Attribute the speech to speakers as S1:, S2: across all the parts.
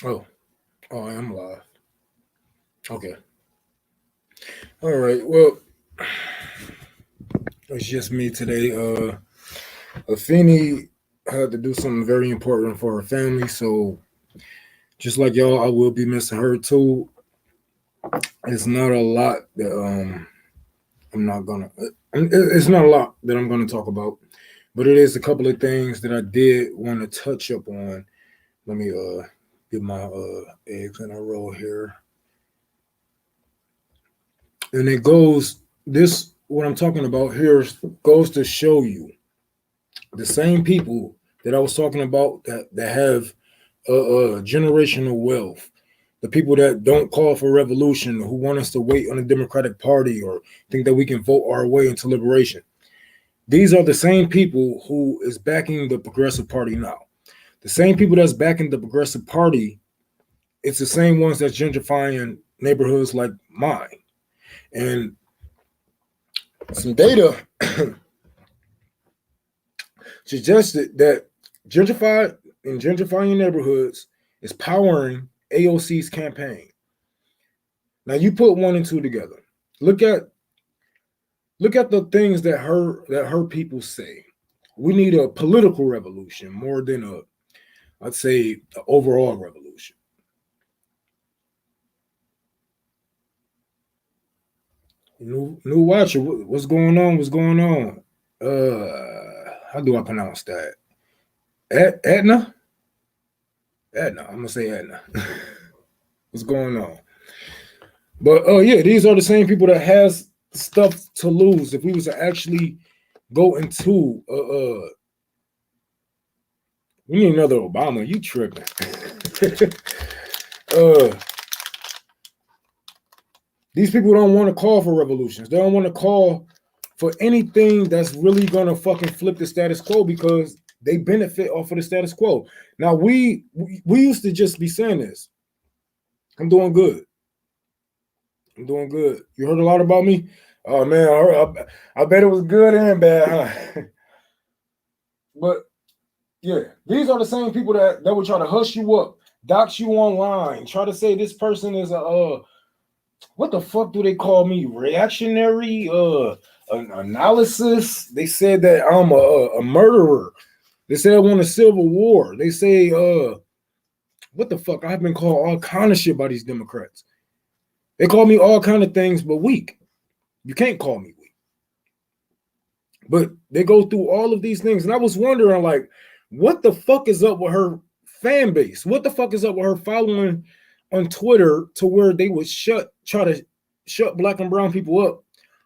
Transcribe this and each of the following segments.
S1: Oh, oh, I am live. Okay. All right. Well, it's just me today. Afeni had to do something very important for her family, so just like y'all, I will be missing her too. It's not a lot that I'm not gonna. It's not a lot that I'm gonna talk about, but it is a couple of things that I did want to touch up on. Let me get my eggs in a row here, and it goes. This what I'm talking about here goes to show you the same people that I was talking about that have generational wealth, the people that don't call for revolution, who want us to wait on the Democratic Party or think that we can vote our way into liberation. These are the same people who is backing the Progressive Party now. The same people that's backing the Progressive Party, it's the same ones that's gentrifying neighborhoods like mine. And some data suggested that gentrifying neighborhoods is powering AOC's campaign. Now you put one and two together. Look at the things that her people say. We need a political revolution more than I'd say the overall revolution. New watcher, what's going on? What's going on? How do I pronounce that? Edna? Edna. I'm gonna say Edna. What's going on? But yeah, these are the same people that has stuff to lose if we was to actually go into we need another Obama. You tripping? uh, these people don't want to call for revolutions. They don't want to call for anything that's really gonna fucking flip the status quo because they benefit off of the status quo. Now we used to just be saying this. I'm doing good. I'm doing good. You heard a lot about me. Oh man, I bet it was good and bad, huh? But yeah, these are the same people that would try to hush you up, dox you online, try to say this person is a what the fuck do they call me? Reactionary an analysis. They said that I'm a murderer. They said I want a civil war. They say what the fuck? I've been called all kind of shit by these Democrats. They call me all kind of things but weak. You can't call me weak. But they go through all of these things. And I was wondering, like, what the fuck is up with her fan base? What the fuck is up with her following on Twitter to where they would try to shut black and brown people up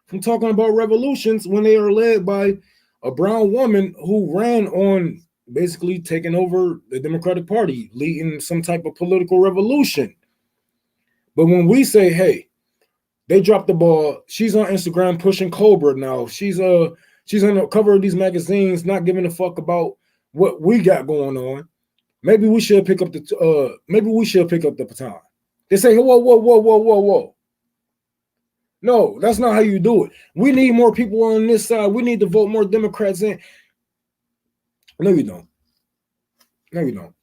S1: from talking about revolutions when they are led by a brown woman who ran on basically taking over the Democratic Party, leading some type of political revolution. But when we say, hey, they dropped the ball, she's on Instagram pushing Cobra now. She's on the cover of these magazines, not giving a fuck about what we got going on. Maybe we should pick up the baton. They say, whoa, whoa, whoa, whoa, whoa, whoa. No, that's not how you do it. We need more people on this side. We need to vote more Democrats in. No, you don't. No, you don't.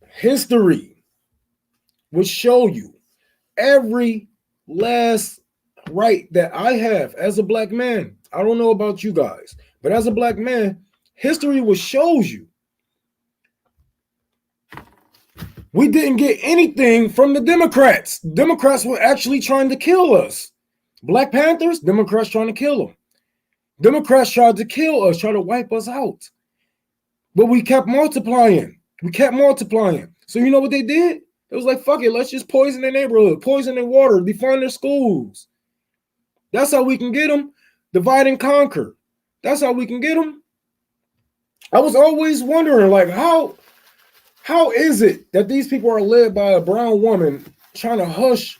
S1: History will show you every last right that I have as a black man. I don't know about you guys, but as a black man, history will show you we didn't get anything from the Democrats. Democrats were actually trying to kill us. Black Panthers, Democrats trying to kill them. Democrats tried to kill us, try to wipe us out. But we kept multiplying. So you know what they did? It was like, fuck it, let's just poison their neighborhood, poison their water, defund their schools. That's how we can get them. Divide and conquer. That's how we can get them. I was always wondering, like, how is it that these people are led by a brown woman trying to hush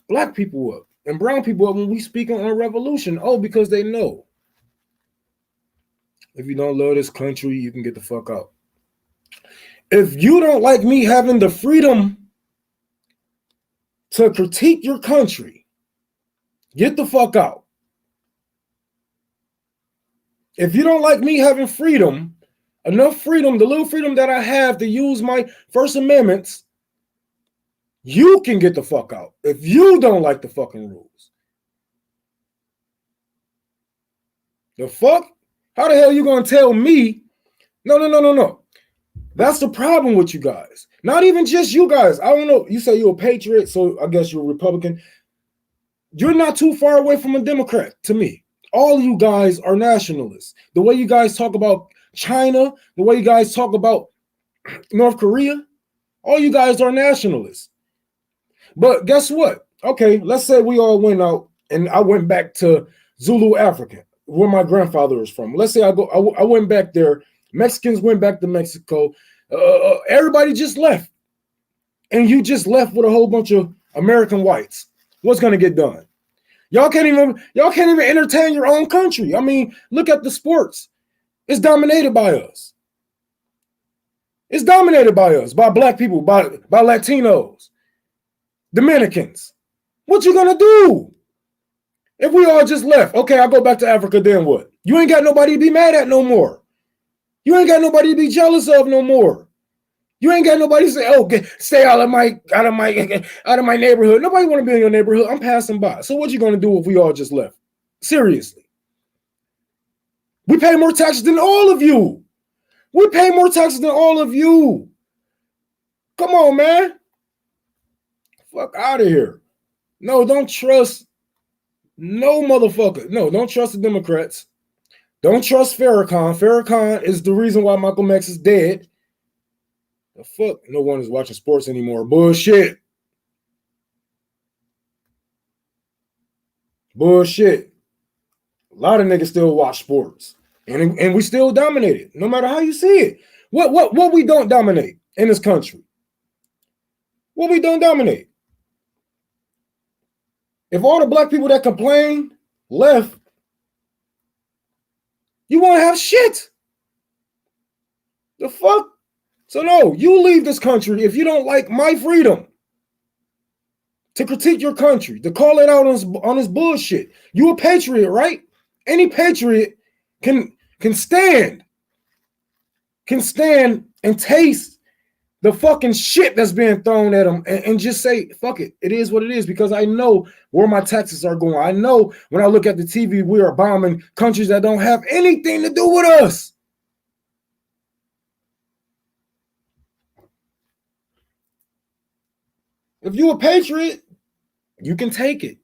S1: black people up and brown people up when we speak on a revolution? Oh, because they know. If you don't love this country, you can get the fuck out. If you don't like me having the freedom to critique your country, get the fuck out. If you don't like me having freedom enough freedom, the little freedom that I have to use my First Amendments, you can get the fuck out if you don't like the fucking rules. The fuck? How the hell you gonna tell me? No. That's the problem with you guys. Not even just you guys. I don't know. You say you're a patriot, so I guess you're a Republican. You're not too far away from a Democrat to me. All you guys are nationalists. The way you guys talk about China, the way you guys talk about North Korea, all you guys are nationalists. But guess what? Okay, let's say we all went out and I went back to Zulu Africa, where my grandfather is from. Let's say I went back there. Mexicans went back to Mexico. Everybody just left. And you just left with a whole bunch of American whites. What's going to get done? Y'all can't even entertain your own country. I mean, look at the sports. It's dominated by us. It's dominated by us, by black people, by Latinos, Dominicans. What you gonna do if we all just left? Okay, I'll go back to Africa, then what? You ain't got nobody to be mad at no more. You ain't got nobody to be jealous of no more. You ain't got nobody to say, "Oh, stay out of my neighborhood." Nobody want to be in your neighborhood. I'm passing by. So what you gonna do if we all just left? Seriously. We pay more taxes than all of you. We pay more taxes than all of you. Come on, man. Fuck out of here. No, don't trust no motherfucker. No, don't trust the Democrats. Don't trust Farrakhan. Farrakhan is the reason why Malcolm X is dead. The fuck? No one is watching sports anymore. Bullshit. Bullshit. A lot of niggas still watch sports. And we still dominate it, no matter how you see it. What we don't dominate in this country? What we don't dominate? If all the black people that complain left, you won't have shit. The fuck? So no, you leave this country if you don't like my freedom to critique your country, to call it out on this bullshit. You a patriot, right? Any patriot can stand and taste the fucking shit that's being thrown at them and just say, fuck it, it is what it is, because I know where my taxes are going. I know when I look at the TV, we are bombing countries that don't have anything to do with us. If you a patriot, you can take it.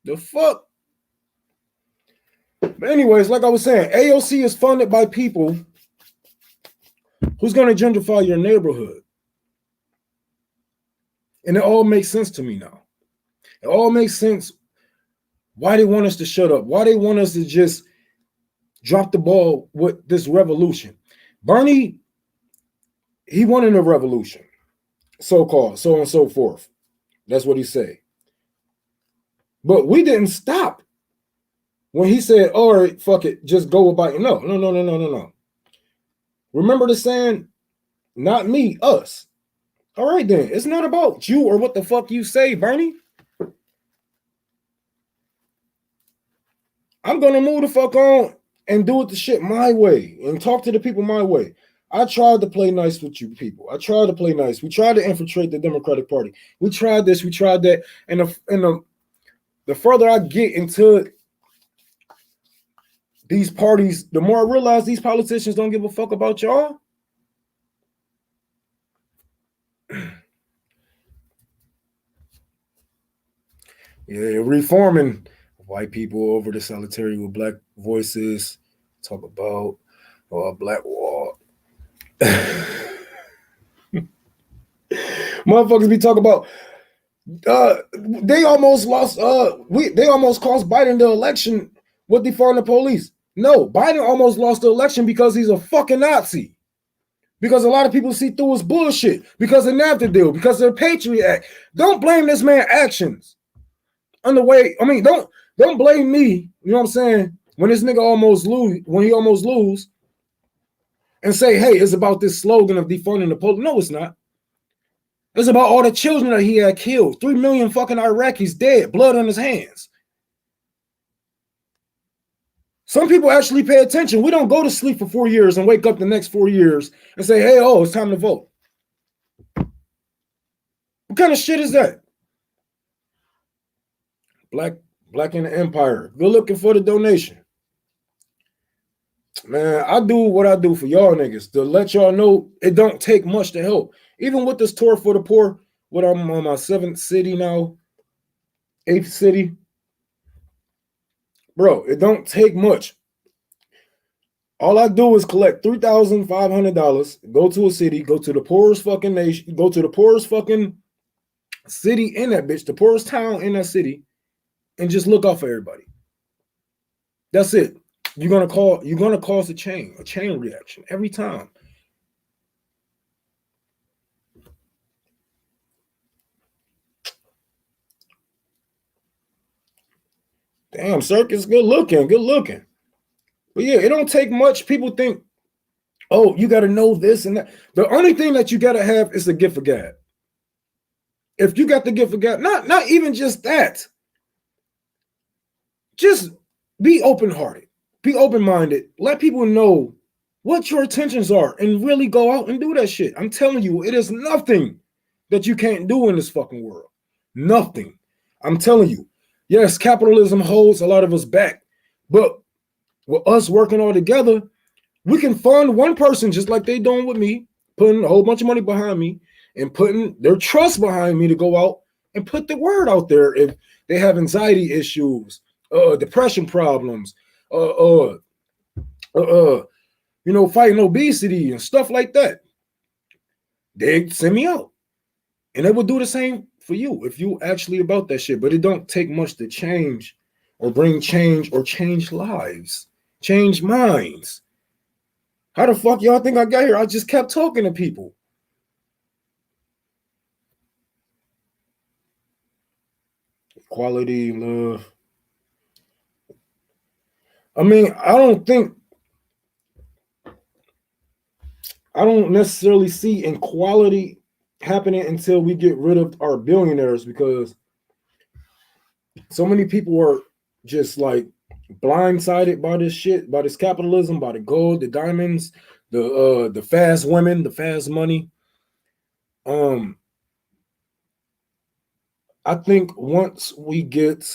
S1: The fuck? But anyways, like I was saying, AOC is funded by people who's going to gentrify your neighborhood. And it all makes sense to me now. It all makes sense why they want us to shut up, why they want us to just drop the ball with this revolution. Bernie, he wanted a revolution, so-called, so on and so forth. That's what he said. But we didn't stop when he said, all right, fuck it, just go about it. No. Remember the saying, not me, us. All right, then. It's not about you or what the fuck you say, Bernie. I'm going to move the fuck on and do it the shit my way and talk to the people my way. I tried to play nice with you people. I tried to play nice. We tried to infiltrate the Democratic Party. We tried this, we tried that. And the further I get into these parties, the more I realize these politicians don't give a fuck about y'all. Yeah, reforming white people over the solitary with black voices. Talk about Black Wall. Motherfuckers be talking about they almost lost they almost cost Biden the election with defunding the police. No, Biden almost lost the election because he's a fucking Nazi. Because a lot of people see through his bullshit. Because of the NAFTA deal. Because of the Patriot Act. Don't blame this man's actions. On the way, I mean, don't blame me. You know what I'm saying? When this nigga almost lose, and say, hey, it's about this slogan of defunding the police. No, it's not. It's about all the children that he had killed. 3 million fucking Iraqis dead, blood on his hands. Some people actually pay attention. We don't go to sleep for 4 years and wake up the next 4 years and say, hey, oh, it's time to vote. What kind of shit is that? Black in the Empire. Good looking for the donation. Man, I do what I do for y'all niggas to let y'all know it don't take much to help. Even with this tour for the poor, what I'm on my 7th city now, 8th city. Bro, it don't take much. All I do is collect $3,500, go to a city, go to the poorest fucking nation, go to the poorest fucking city in that bitch, the poorest town in that city, and just look out for everybody. That's it. You're gonna cause a chain reaction every time. Damn, Circus, good looking. But yeah, it don't take much. People think, oh, you got to know this and that. The only thing that you got to have is the gift of gab. If you got the gift of gab, not even just that. Just be open-hearted, be open-minded. Let people know what your intentions are and really go out and do that shit. I'm telling you, it is nothing that you can't do in this fucking world. Nothing. I'm telling you. Yes, capitalism holds a lot of us back, but with us working all together, we can fund one person just like they doing with me, putting a whole bunch of money behind me and putting their trust behind me to go out and put the word out there if they have anxiety issues, depression problems, fighting obesity and stuff like that. They send me out. And they will do the same for you if you actually about that shit. But it don't take much to change or bring change or change lives, change minds. How the fuck y'all think I got here? I just kept talking to people. Equality, love. I mean, I don't necessarily see equality happening until we get rid of our billionaires, because so many people are just like blindsided by this shit, by this capitalism, by the gold, the diamonds, the fast women, the fast money. I think once we get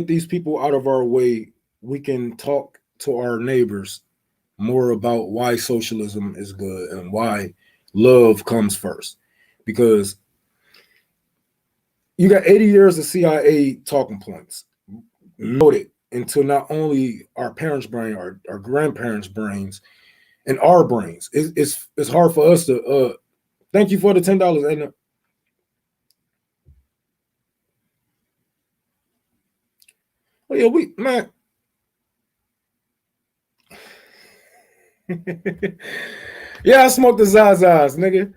S1: these people out of our way, we can talk to our neighbors more about why socialism is good and why love comes first. Because you got 80 years of CIA talking points noted into not only our parents' brain, our grandparents' brains, and our brains. It's hard for us to thank you for the $10, Edna. Oh yeah, man. Yeah, I smoked the Zazas, nigga.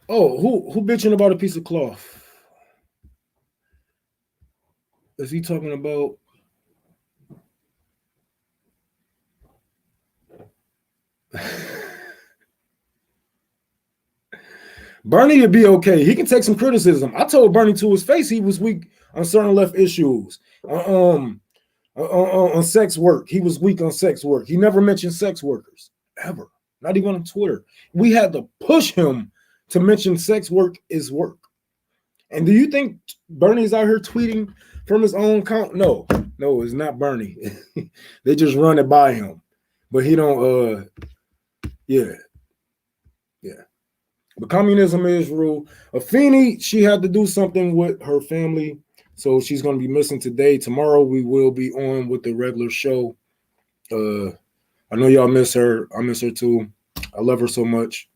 S1: Oh, who bitching about a piece of cloth? Is he talking about? Bernie would be okay. He can take some criticism. I told Bernie to his face he was weak on certain left issues. On sex work, he was weak on sex work. He never mentioned sex workers ever, not even on Twitter. We had to push him to mention sex work is work. And do you think Bernie's out here tweeting from his own account? No, it's not Bernie. They just run it by him, but he don't. Yeah. But communism is rule. Afeni, she had to do something with her family, so she's going to be missing today. Tomorrow we will be on with the regular show. I know y'all miss her. I miss her too. I love her so much.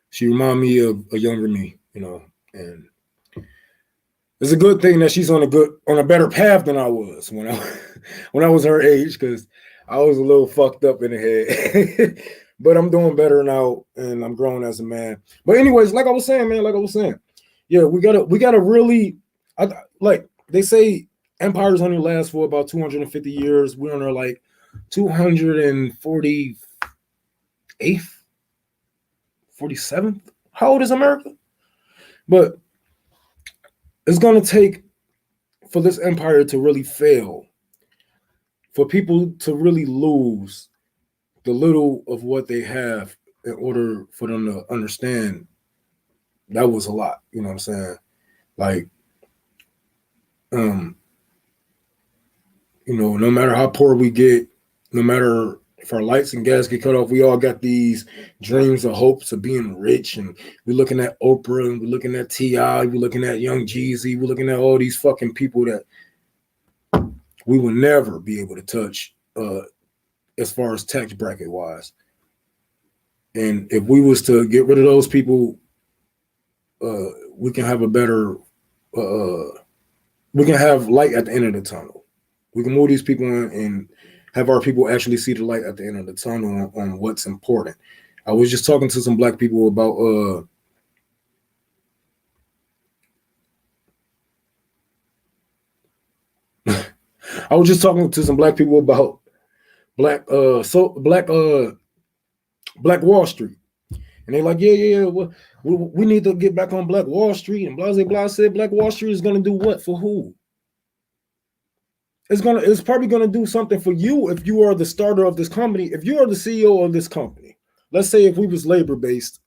S1: She reminds me of a younger me, and it's a good thing that she's on a better path than I was when I was her age, because I was a little fucked up in the head. But I'm doing better now, and I'm growing as a man. But anyways, like I was saying, yeah, we gotta really, like they say, empires only last for about 250 years. We're on our like 248th, 47th. How old is America? But It's going to take for this empire to really fail, for people to really lose the little of what they have in order for them to understand that was a lot. You know what I'm saying? Like, um, no matter how poor we get, no matter if our lights and gas get cut off, we all got these dreams or hopes of being rich. And we're looking at Oprah, and we're looking at T.I., we're looking at Young Jeezy, we're looking at all these fucking people that we will never be able to touch as far as tax bracket wise. And if we was to get rid of those people, we can have a better, we can have light at the end of the tunnel. We can move these people in and have our people actually see the light at the end of the tunnel on what's important. I was just talking to some black people about I was just talking to some black people about Black Wall Street. And they're like, yeah, we need to get back on Black Wall Street. And blah, blah, blah said Black Wall Street is going to do what for who? It's probably going to do something for you if you are the starter of this company. If you are the CEO of this company, let's say if we was labor-based,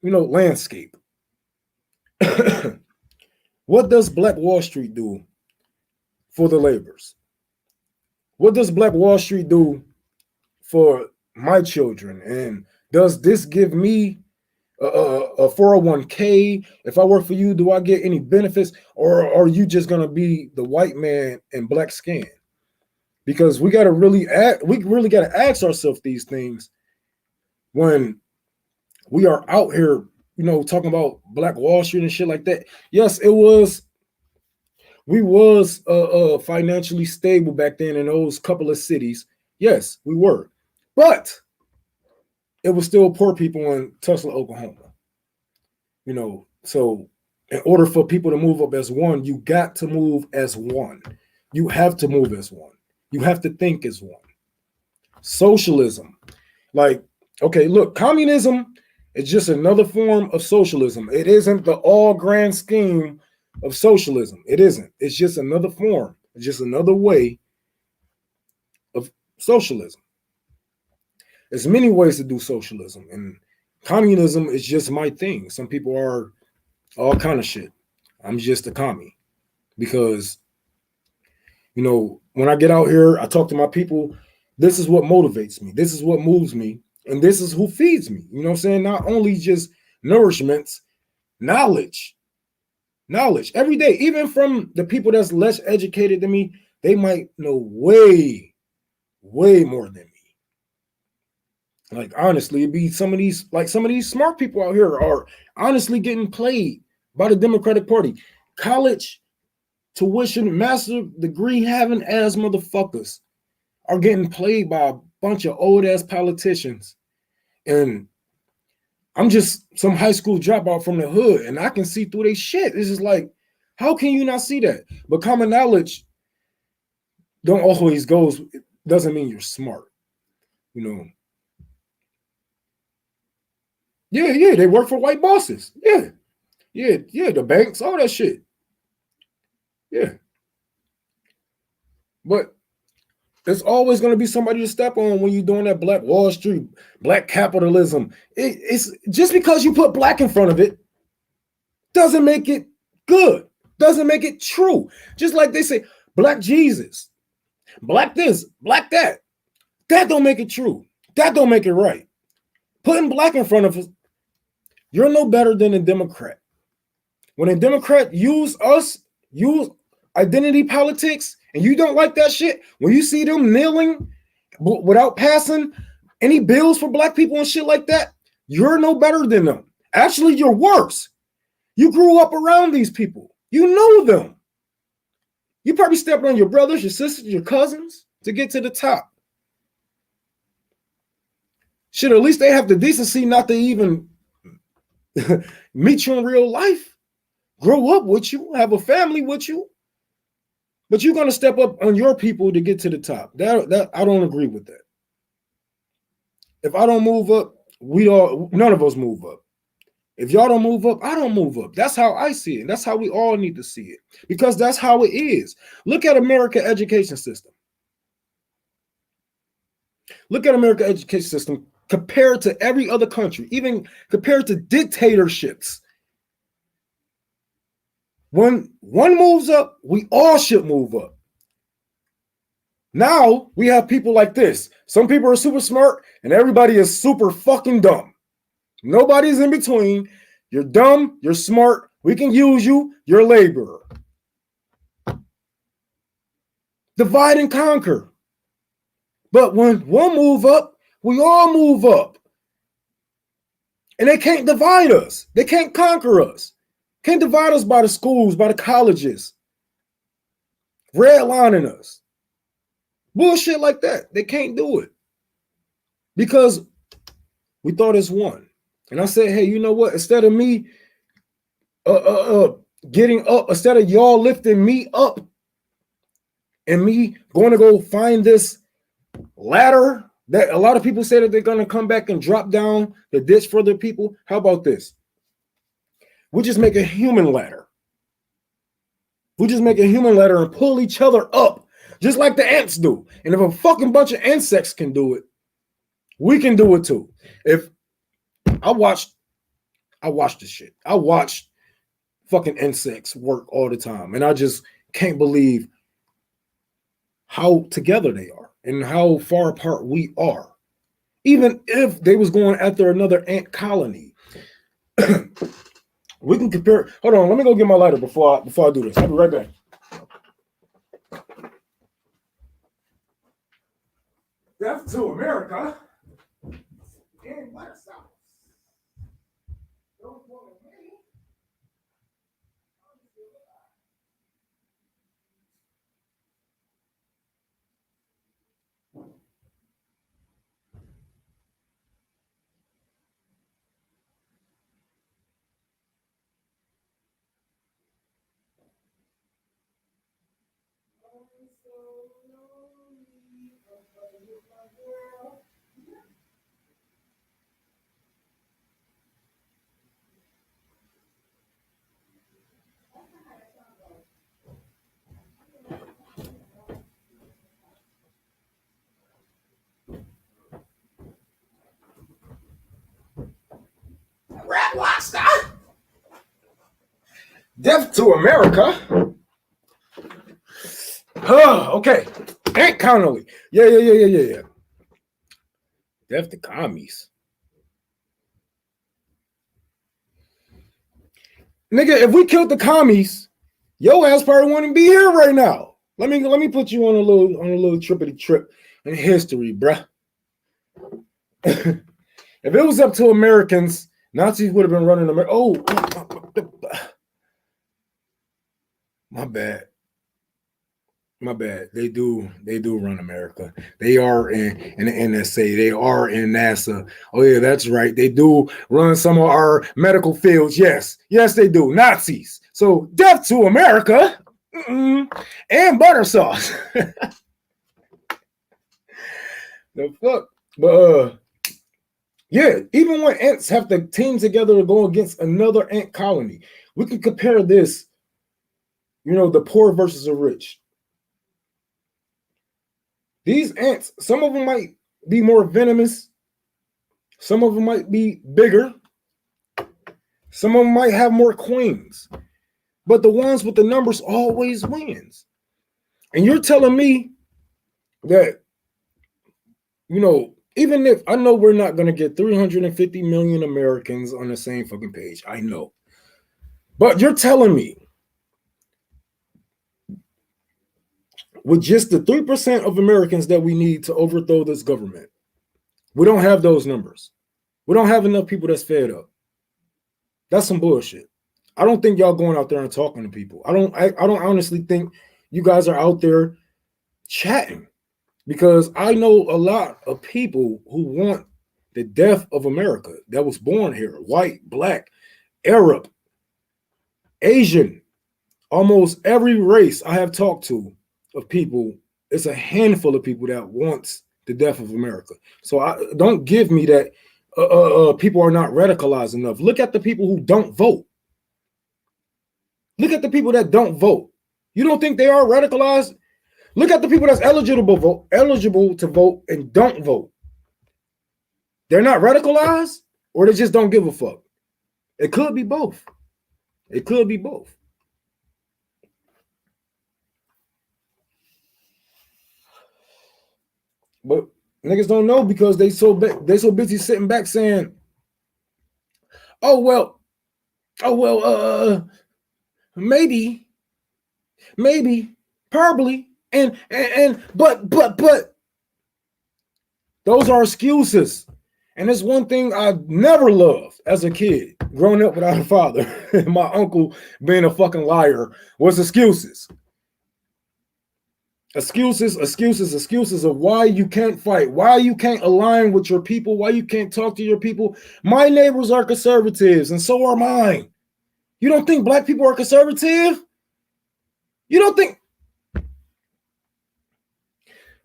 S1: landscape. What does Black Wall Street do for the laborers? What does Black Wall Street do for my children? And does this give me a 401k? If I work for you, do I get any benefits? Or are you just going to be the white man in black skin? Because we got to really ask ourselves these things when we are out here, talking about Black Wall Street and shit like that. Yes, we was financially stable back then in those couple of cities. Yes, we were. But it was still poor people in Tulsa, Oklahoma. So in order for people to move up as one, you got to move as one. You have to move as one. You have to think as one. Socialism. Like, okay, look, communism is just another form of socialism. It isn't the all grand scheme of socialism. It isn't. It's just another form. It's just another way of socialism. There's many ways to do socialism, and communism is just my thing. Some people are all kind of shit. I'm just a commie because, when I get out here, I talk to my people. This is what motivates me. This is what moves me. And this is who feeds me. You know what I'm saying? Not only just nourishments, knowledge every day, even from the people that's less educated than me. They might know way more than me. Like, honestly, it'd be some of these smart people out here are honestly getting played by the Democratic Party. College tuition, master degree having ass motherfuckers are getting played by a bunch of old ass politicians. And I'm just some high school dropout from the hood, and I can see through their shit. It's just like, how can you not see that? But common knowledge doesn't mean you're smart. Yeah, they work for white bosses. Yeah, the banks, all that shit. Yeah. But there's always going to be somebody to step on when you're doing that Black Wall Street, black capitalism. It's just because you put black in front of it doesn't make it good, doesn't make it true. Just like they say, Black Jesus, black this, black that. That don't make it true. That don't make it right. Putting black in front of us, you're no better than a Democrat. When a Democrat use identity politics, and you don't like that shit, when you see them kneeling without passing any bills for black people and shit like that, you're no better than them. Actually, you're worse. You grew up around these people. You know them. You probably stepped on your brothers, your sisters, your cousins to get to the top. Shit, at least they have the decency not to even meet you in real life, grow up with you, have a family with you. But you're going to step up on your people to get to the top. That I don't agree with that. If I don't move up, none of us move up. If y'all don't move up, I don't move up. That's how I see it. And that's how we all need to see it, because that's how it is. Look at American education system. Look at American education system compared to every other country, even compared to dictatorships. When one moves up, we all should move up. Now we have people like this. Some people are super smart and everybody is super fucking dumb. Nobody's in between. You're dumb, you're smart, we can use you, you're a laborer. Divide and conquer. But when one move up, we all move up. And they can't divide us. They can't conquer us. Can't divide us by the schools, by the colleges. Redlining us. Bullshit like that. They can't do it. Because we thought it's one. And I said, hey, you know what? Instead of me getting up, instead of y'all lifting me up and me going to go find this ladder that a lot of people say that they're going to come back and drop down the ditch for their people. How about this? We just make a human ladder. We just make a human ladder and pull each other up, just like the ants do. And if a fucking bunch of insects can do it, we can do it too. If I watched this shit. I watched fucking insects work all the time. And I just can't believe how together they are and how far apart we are. Even if they was going after another ant colony. We can compare. Hold on, let me go get my lighter before I do this. I'll be right back. Death to America. And black South. Don't want to me. Red Lobster. Death to America. Okay. Ant Connolly. Yeah. Death to commies. Nigga, if we killed the commies, your ass probably wouldn't be here right now. Let me put you on a little trippity trip in history, bruh. If it was up to Americans, Nazis would have been running America. Oh, my bad. My bad. They do run America. They are in the NSA. They are in NASA. Oh yeah, that's right. They do run some of our medical fields. Yes, they do. Nazis. So death to America. And butter sauce. The fuck. But yeah, even when ants have to team together to go against another ant colony, we can compare this. You know, the poor versus the rich. These ants, some of them might be more venomous. Some of them might be bigger. Some of them might have more queens. But the ones with the numbers always wins. And you're telling me that, you know, even if I know we're not going to get 350 million Americans on the same fucking page. I know. But you're telling me with just the 3% of Americans that we need to overthrow this government, we don't have those numbers. We don't have enough people that's fed up. That's some bullshit. I don't think y'all going out there and talking to people. I don't honestly think you guys are out there chatting, because I know a lot of people who want the death of America that was born here, white, black, Arab, Asian, almost every race I have talked to of people, it's a handful of people that wants the death of America. So don't give me that people are not radicalized enough. Look at the people who don't vote. Look at the people that don't vote. You don't think they are radicalized? Look at the people that's eligible to vote and don't vote. They're not radicalized, or they just don't give a fuck. It could be both. It could be both. But niggas don't know because they so busy sitting back saying, "Oh well, maybe, probably, and but those are excuses." And it's one thing I never loved as a kid, growing up without a father. My uncle being a fucking liar was excuses. Excuses of why you can't fight, why you can't align with your people, why you can't talk to your people. My neighbors are conservatives, and so are mine. You don't think black people are conservative? You don't think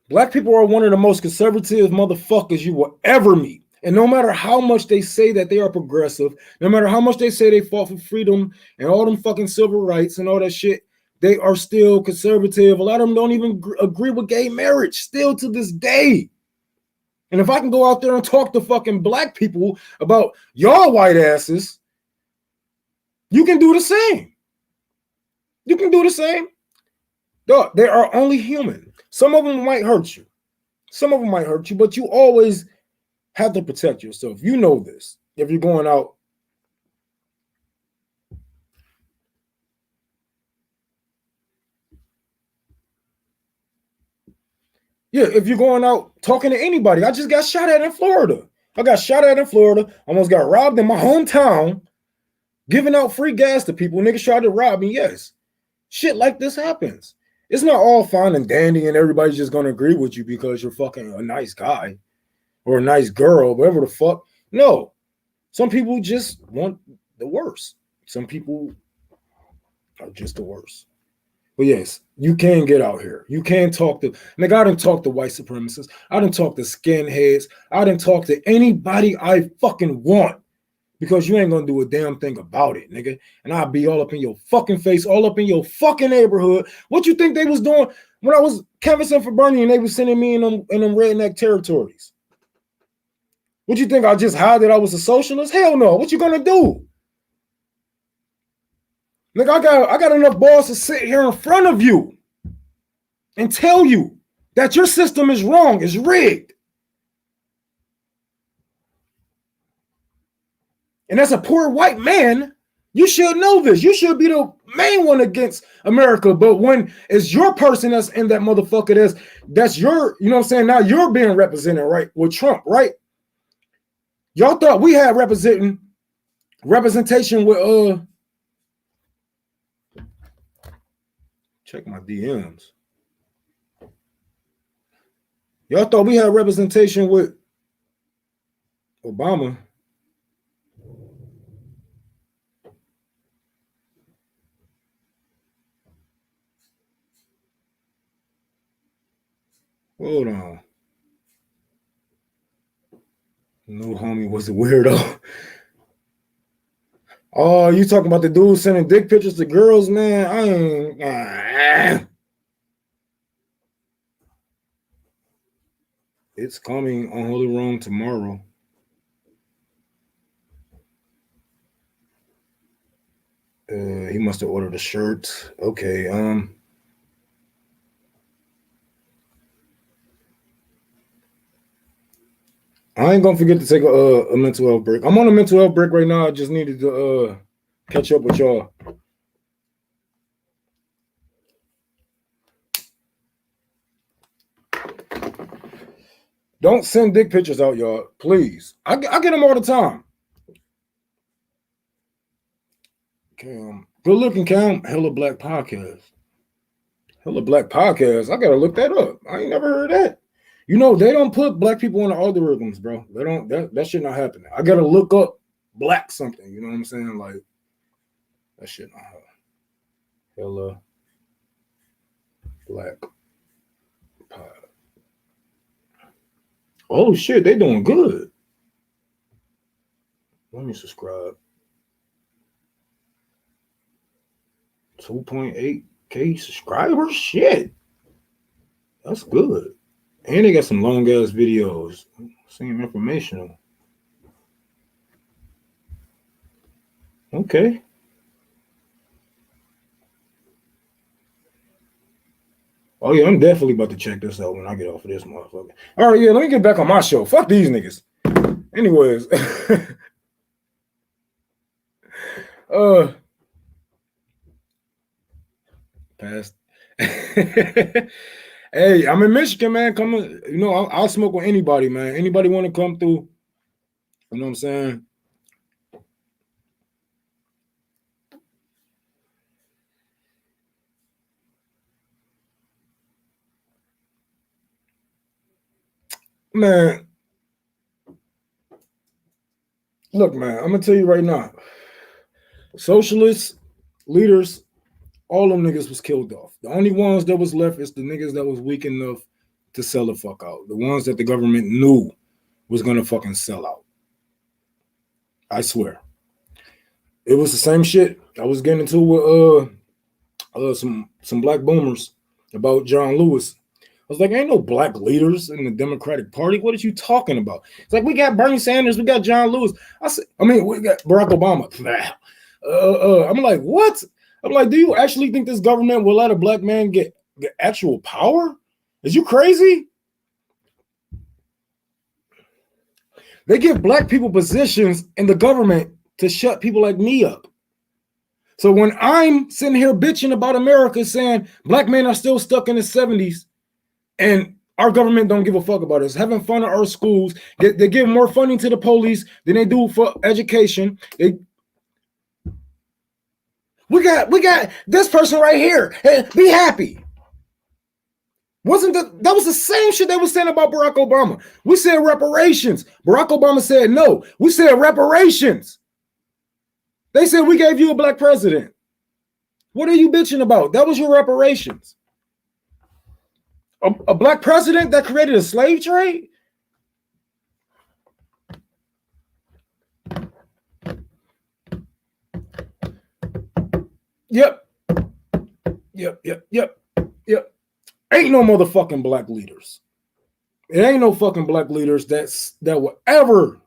S1: black people are one of the most conservative motherfuckers you will ever meet? And no matter how much they say that they are progressive, no matter how much they say they fought for freedom and all them fucking civil rights and all that shit, they are still conservative. A lot of them don't even agree with gay marriage still to this day. And if I can go out there and talk to fucking black people about y'all white asses, you can do the same. You can do the same. Dog, they are only human. Some of them might hurt you. Some of them might hurt you, but you always have to protect yourself. You know this. If you're going out, if you're going out talking to anybody. I just got shot at in Florida. Almost got robbed in my hometown, giving out free gas to people. Niggas tried to rob me. Yes. Shit like this happens. It's not all fine and dandy and everybody's just going to agree with you because you're fucking a nice guy or a nice girl, whatever the fuck. No. Some people just want the worst. Some people are just the worst. But yes, you can get out here. You can talk to, nigga, I didn't talk to white supremacists. I didn't talk to skinheads. I didn't talk to anybody I fucking want because you ain't gonna do a damn thing about it, nigga. And I'll be all up in your fucking face, all up in your fucking neighborhood. What you think they was doing when I was canvassing for Bernie and they was sending me in them redneck territories? What you think I just hide that I was a socialist? Hell no. What you gonna do? Nigga, I got enough balls to sit here in front of you and tell you that your system is wrong, is rigged. And as a poor white man, you should know this. You should be the main one against America. But when it's your person that's in that motherfucker, that's your, you know what I'm saying? Now you're being represented, right? With Trump, right? Y'all thought we had representation with check my DMs. Y'all thought we had representation with Obama. Hold on. No homie was a weirdo. Oh, you talking about the dude sending dick pictures to girls, man? I ain't. It's coming on Holy Rome tomorrow. He must have ordered a shirt. Okay. I ain't gonna forget to take a mental health break. I'm on a mental health break right now. I just needed to catch up with y'all. Don't send dick pictures out, y'all. Please. I get them all the time. Cam. Good looking Cam. Hella Black Podcast. Hella Black Podcast. I gotta look that up. I ain't never heard that. You know, they don't put black people in the algorithms, bro. They don't, that shit not happening. I gotta look up black something, you know what I'm saying? Like, that shit not happening. Hella Black Pod. Oh shit, they doing good. Let me subscribe. 2.8K subscribers? Shit. That's good. And they got some long ass videos. Seem informational. Okay. Oh yeah, I'm definitely about to check this out when I get off of this motherfucker. All right, yeah, let me get back on my show. Fuck these niggas. Anyways. Past. Hey, I'm in Michigan, man. Come on, I'll smoke with anybody, man. Anybody want to come through? You know what I'm saying? Man, look, man, I'm gonna tell you right now. Socialist leaders, all them niggas was killed off. The only ones that was left is the niggas that was weak enough to sell the fuck out. The ones that the government knew was gonna fucking sell out. I swear. It was the same shit I was getting into with some black boomers about John Lewis. I was like, ain't no black leaders in the Democratic Party. What are you talking about? It's like, we got Bernie Sanders, we got John Lewis. We got Barack Obama. I'm like, what? I'm like, do you actually think this government will let a black man get actual power? Is you crazy? They give black people positions in the government to shut people like me up. So when I'm sitting here bitching about America saying black men are still stuck in the 70s and our government don't give a fuck about us, having fun at our schools, they give more funding to the police than they do for education. We got this person right here. Hey, be happy. That was the same shit they were saying about Barack Obama. We said reparations. Barack Obama said no. We said reparations. They said we gave you a black president. What are you bitching about? That was your reparations. A black president that created a slave trade? Yep. Ain't no motherfucking black leaders. It ain't no fucking black leaders that will ever.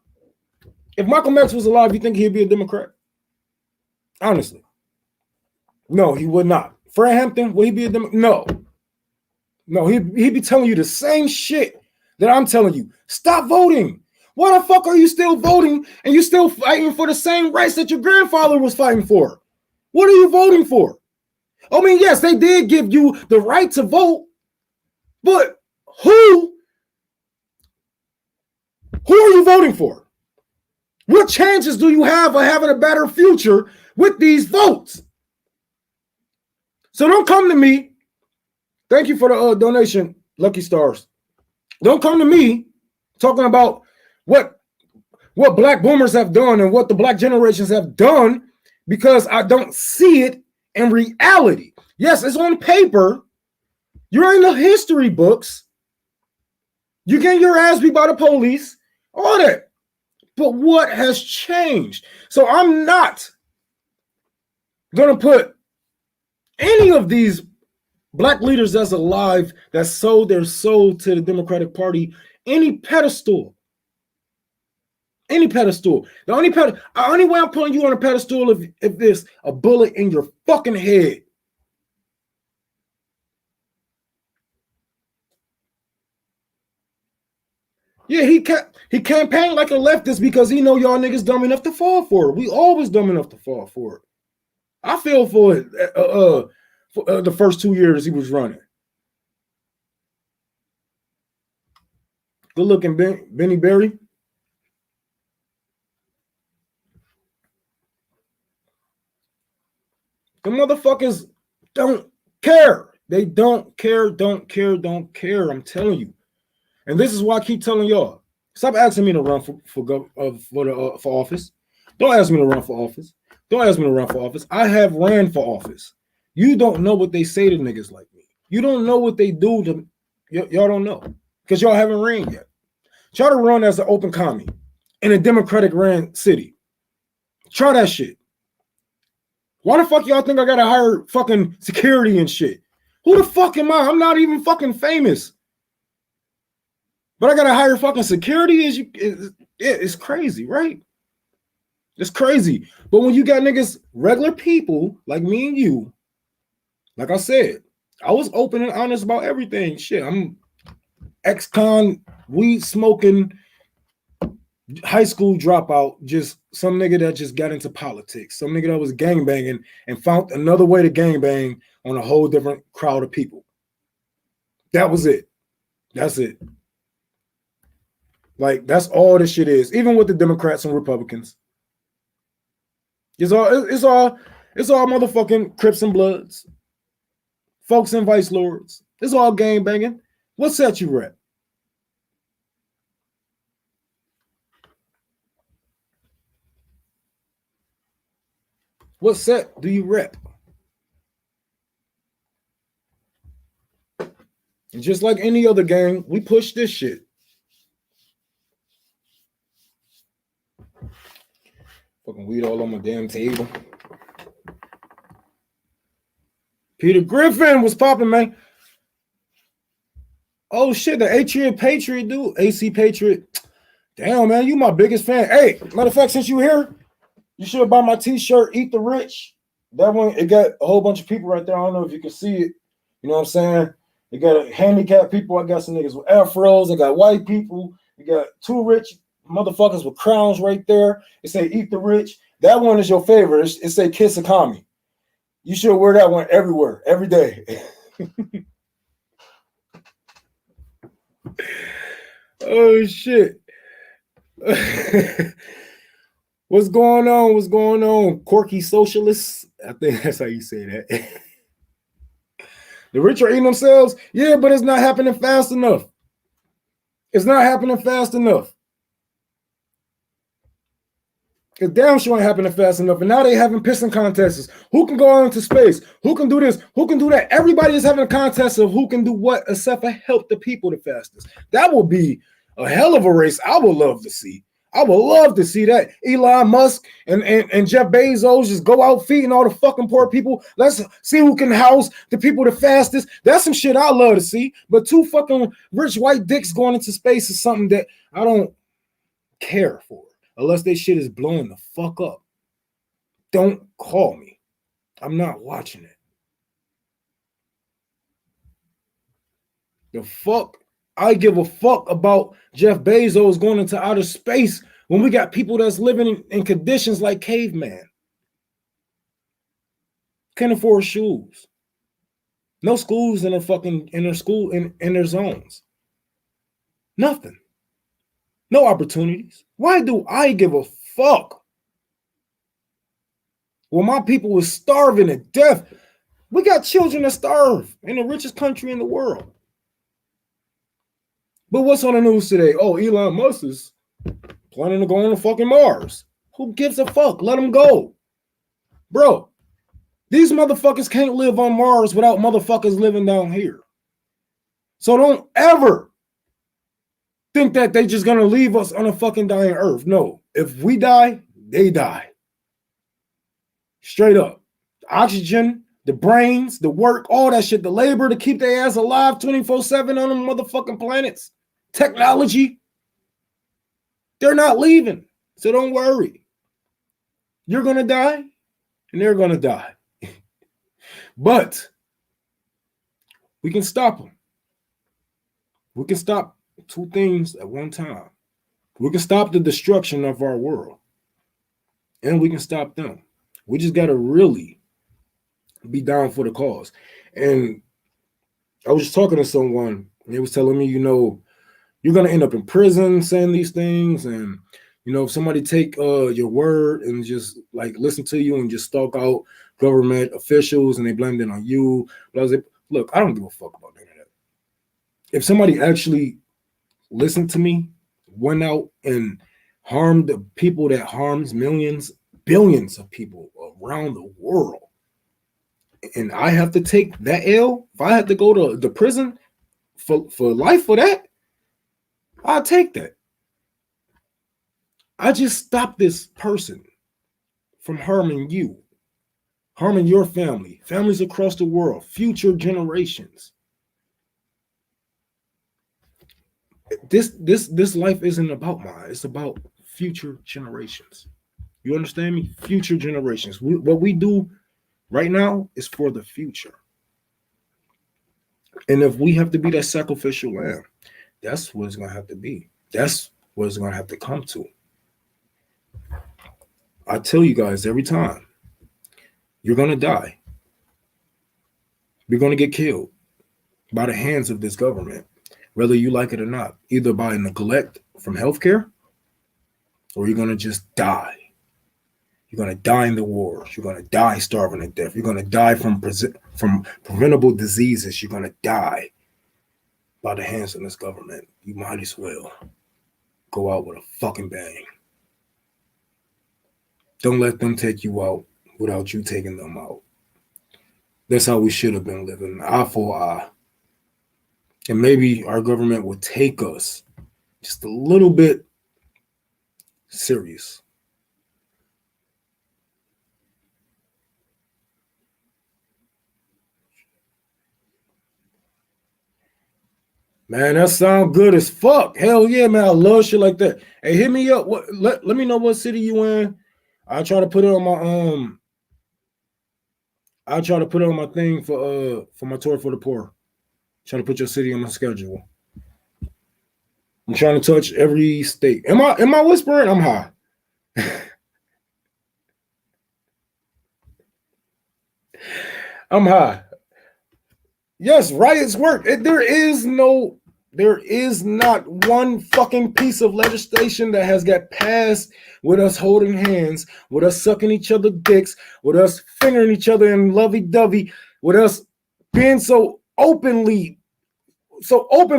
S1: If Malcolm X was alive, you think he'd be a Democrat? Honestly. No, he would not. Fred Hampton, will he be a Democrat? No, he'd be telling you the same shit that I'm telling you. Stop voting. Why the fuck are you still voting and you still fighting for the same rights that your grandfather was fighting for? What are you voting for? I mean, yes, they did give you the right to vote, but who are you voting for? What chances do you have of having a better future with these votes? So don't come to me. Thank you for the donation, Lucky Stars. Don't come to me talking about what black boomers have done and what the black generations have done because I don't see it in reality. Yes, it's on paper. You're in the history books. You get your ass beat by the police, all that. But what has changed? So I'm not going to put any of these black leaders that's alive that sold their soul to the Democratic Party any pedestal. Any pedestal. The only way I'm putting you on a pedestal if there's a bullet in your fucking head. Yeah, he campaigned like a leftist because he know y'all niggas dumb enough to fall for it. We always dumb enough to fall for it. I fell for it for the first 2 years he was running. Good looking Benny Berry. The motherfuckers don't care. They don't care. I'm telling you. And this is why I keep telling y'all, stop asking me to run for office. Don't ask me to run for office. Don't ask me to run for office. I have ran for office. You don't know what they say to niggas like me. You don't know what they do to y'all don't know because y'all haven't ran yet. Try to run as an open commie in a Democratic ran city. Try that shit. Why the fuck y'all think I gotta hire fucking security and shit? Who the fuck am I? I'm not even fucking famous. But I gotta hire fucking security? It's crazy, right? It's crazy. But when you got niggas, regular people like me and you, like I said, I was open and honest about everything. Shit, I'm ex-con, weed smoking, high school dropout, just some nigga that just got into politics, some nigga that was gangbanging and found another way to gangbang on a whole different crowd of people. That was it. That's it. Like, that's all this shit is. Even with the Democrats and Republicans. It's all motherfucking Crips and Bloods. Folks and Vice Lords. It's all gangbanging. What set you rep? What set do you rep? And just like any other gang, we push this shit. Fucking weed all on my damn table. Peter Griffin was popping, man. Oh shit, the Patriot dude. AC Patriot. Damn, man, you my biggest fan. Hey, matter of fact, since you here, you should buy my t-shirt, Eat the Rich. That one, it got a whole bunch of people right there. I don't know if you can see it. You know what I'm saying? It got handicapped people. I got some niggas with afros. I got white people. You got two rich motherfuckers with crowns right there. It say Eat the Rich. That one is your favorite. It say Kiss a Commie. You should wear that one everywhere, every day. Oh shit. What's going on? What's going on? Quirky socialists? I think that's how you say that. The rich are eating themselves? Yeah, but it's not happening fast enough. It's not happening fast enough. It damn sure ain't happening fast enough. And now they having pissing contests. Who can go out into space? Who can do this? Who can do that? Everybody is having a contest of who can do what except for help the people the fastest. That will be a hell of a race I would love to see. I would love to see that. Elon Musk and Jeff Bezos just go out feeding all the fucking poor people. Let's see who can house the people the fastest. That's some shit I love to see. But two fucking rich white dicks going into space is something that I don't care for. Unless they shit is blowing the fuck up. Don't call me. I'm not watching it. The fuck? I give a fuck about Jeff Bezos going into outer space when we got people that's living in conditions like caveman. Can't afford shoes. No schools in their zones. Nothing. No opportunities. Why do I give a fuck? Well, my people was starving to death. We got children that starve in the richest country in the world. But what's on the news today? Oh, Elon Musk is planning to go on to fucking Mars. Who gives a fuck? Let him go. Bro, these motherfuckers can't live on Mars without motherfuckers living down here. So don't ever think that they just gonna leave us on a fucking dying earth. No, if we die, they die. Straight up. The oxygen, the brains, the work, all that shit, the labor to keep their ass alive 24/7 on them motherfucking planets. Technology. They're not leaving. So don't worry. You're gonna die, and they're gonna die. But we can stop them. We can stop two things at one time. We can stop the destruction of our world, and we can stop them. We just got to really be down for the cause. And I was just talking to someone, and they was telling me, you know, you're going to end up in prison saying these things. And, you know, if somebody take your word and just like listen to you and just stalk out government officials and they blame it on you, but I was like, look, I don't give a fuck about that. If somebody actually listened to me, went out and harmed the people that harms millions, billions of people around the world, and I have to take that L, if I have to go to the prison for life for that, I'll take that. I just stopped this person from harming you, harming your family, families across the world, future generations. This life isn't about mine. It's about future generations. You understand me? Future generations. What we do right now is for the future. And if we have to be that sacrificial lamb, that's what it's gonna have to be. That's what it's gonna have to come to. I tell you guys every time, you're gonna die. You're gonna get killed by the hands of this government, whether you like it or not, either by neglect from healthcare, or you're gonna just die. You're gonna die in the wars. You're gonna die starving to death. You're gonna die from preventable diseases. You're gonna die by the hands of this government. You might as well go out with a fucking bang. Don't let them take you out without you taking them out. That's how we should have been living, eye for eye. And maybe our government would take us just a little bit serious. Man, that sound good as fuck. Hell yeah, man. I love shit like that. Hey, hit me up. Let me know what city you in. I'll try to put it on my I'll try to put it on my thing for my tour for the poor. Trying to put your city on my schedule. I'm trying to touch every state. Am I whispering? I'm high. I'm high. Yes, riots work. There is not one fucking piece of legislation that has got passed with us holding hands, with us sucking each other dicks, with us fingering each other in lovey-dovey, with us being so open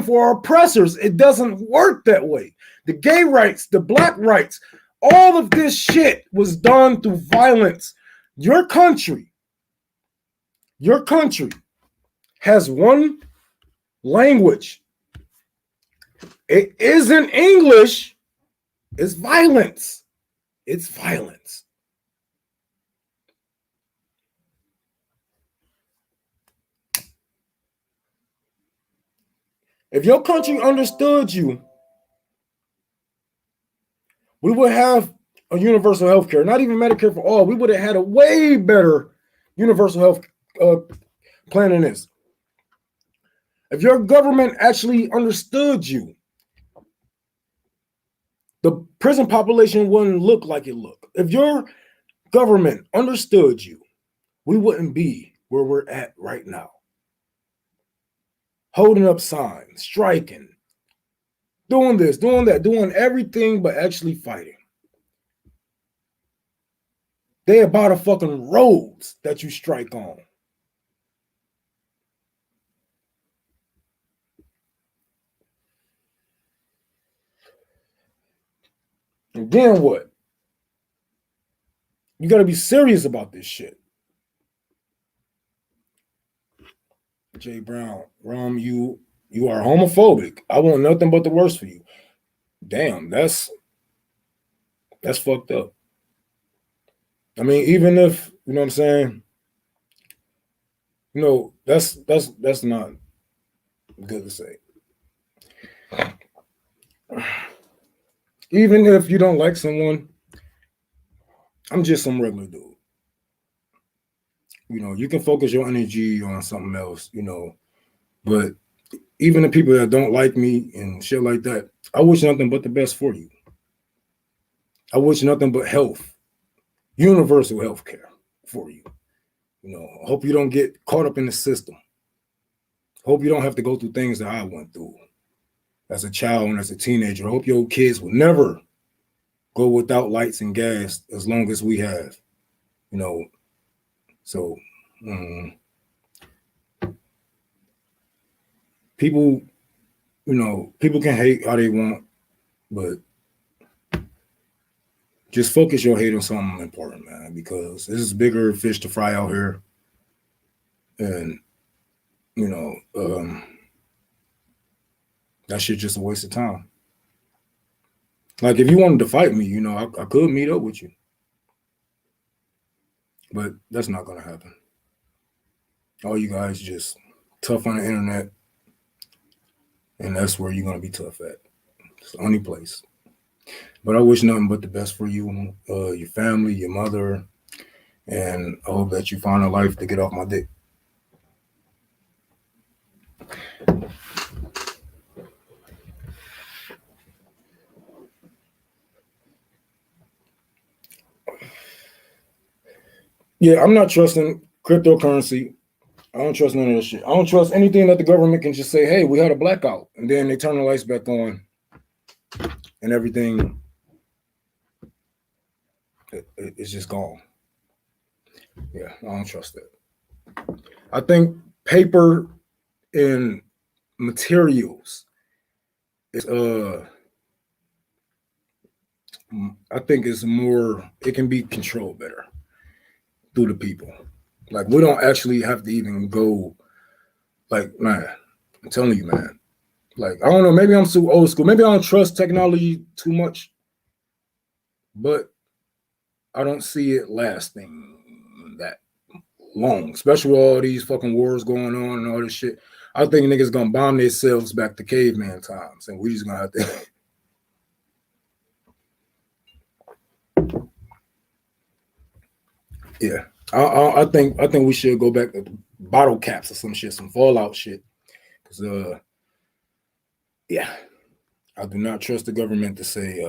S1: for our oppressors. It doesn't work that way. The gay rights, the black rights, all of this shit was done through violence. Your country has one language. It isn't English. It's violence. It's violence. If your country understood you, we would have a universal health care, not even Medicare for all. We would have had a way better universal health plan than this. If your government actually understood you, the prison population wouldn't look like it looked. If your government understood you, we wouldn't be where we're at right now. Holding up signs, striking, doing this, doing that, doing everything but actually fighting. They about the fucking roads that you strike on. And then what? You got to be serious about this shit. Jay Brown, Rom, you are homophobic. I want nothing but the worst for you. Damn, that's fucked up. I mean, even if, you know what I'm saying, you know, that's not good to say. Even if you don't like someone, I'm just some regular dude. You know, you can focus your energy on something else, you know, but even the people that don't like me and shit like that, I wish nothing but the best for you. I wish nothing but health, universal health care for you. You know, I hope you don't get caught up in the system. Hope you don't have to go through things that I went through as a child and as a teenager. I hope your kids will never go without lights and gas as long as we have, you know. So, people, you know, people can hate how they want, but just focus your hate on something important, man, because this is bigger fish to fry out here. And, you know, that shit just a waste of time. Like, if you wanted to fight me, you know, I could meet up with you. But that's not gonna happen. All you guys just tough on the internet, and that's where you're gonna be tough at. It's the only place. But I wish nothing but the best for you, your family, your mother, and I hope that you find a life to get off my dick. Yeah, I'm not trusting cryptocurrency. I don't trust none of this shit. I don't trust anything that the government can just say, hey, we had a blackout. And then they turn the lights back on and everything is just gone. Yeah, I don't trust that. I think paper and materials is I think it's more, it can be controlled better through the people. Like we don't actually have to even go, like, man, I'm telling you, man. Like, I don't know, maybe I'm too old school. Maybe I don't trust technology too much, but I don't see it lasting that long, especially with all these fucking wars going on and all this shit. I think niggas gonna bomb themselves back to caveman times, and we just gonna have to. Yeah, I think we should go back to bottle caps or some shit, some Fallout shit, because yeah, I do not trust the government to say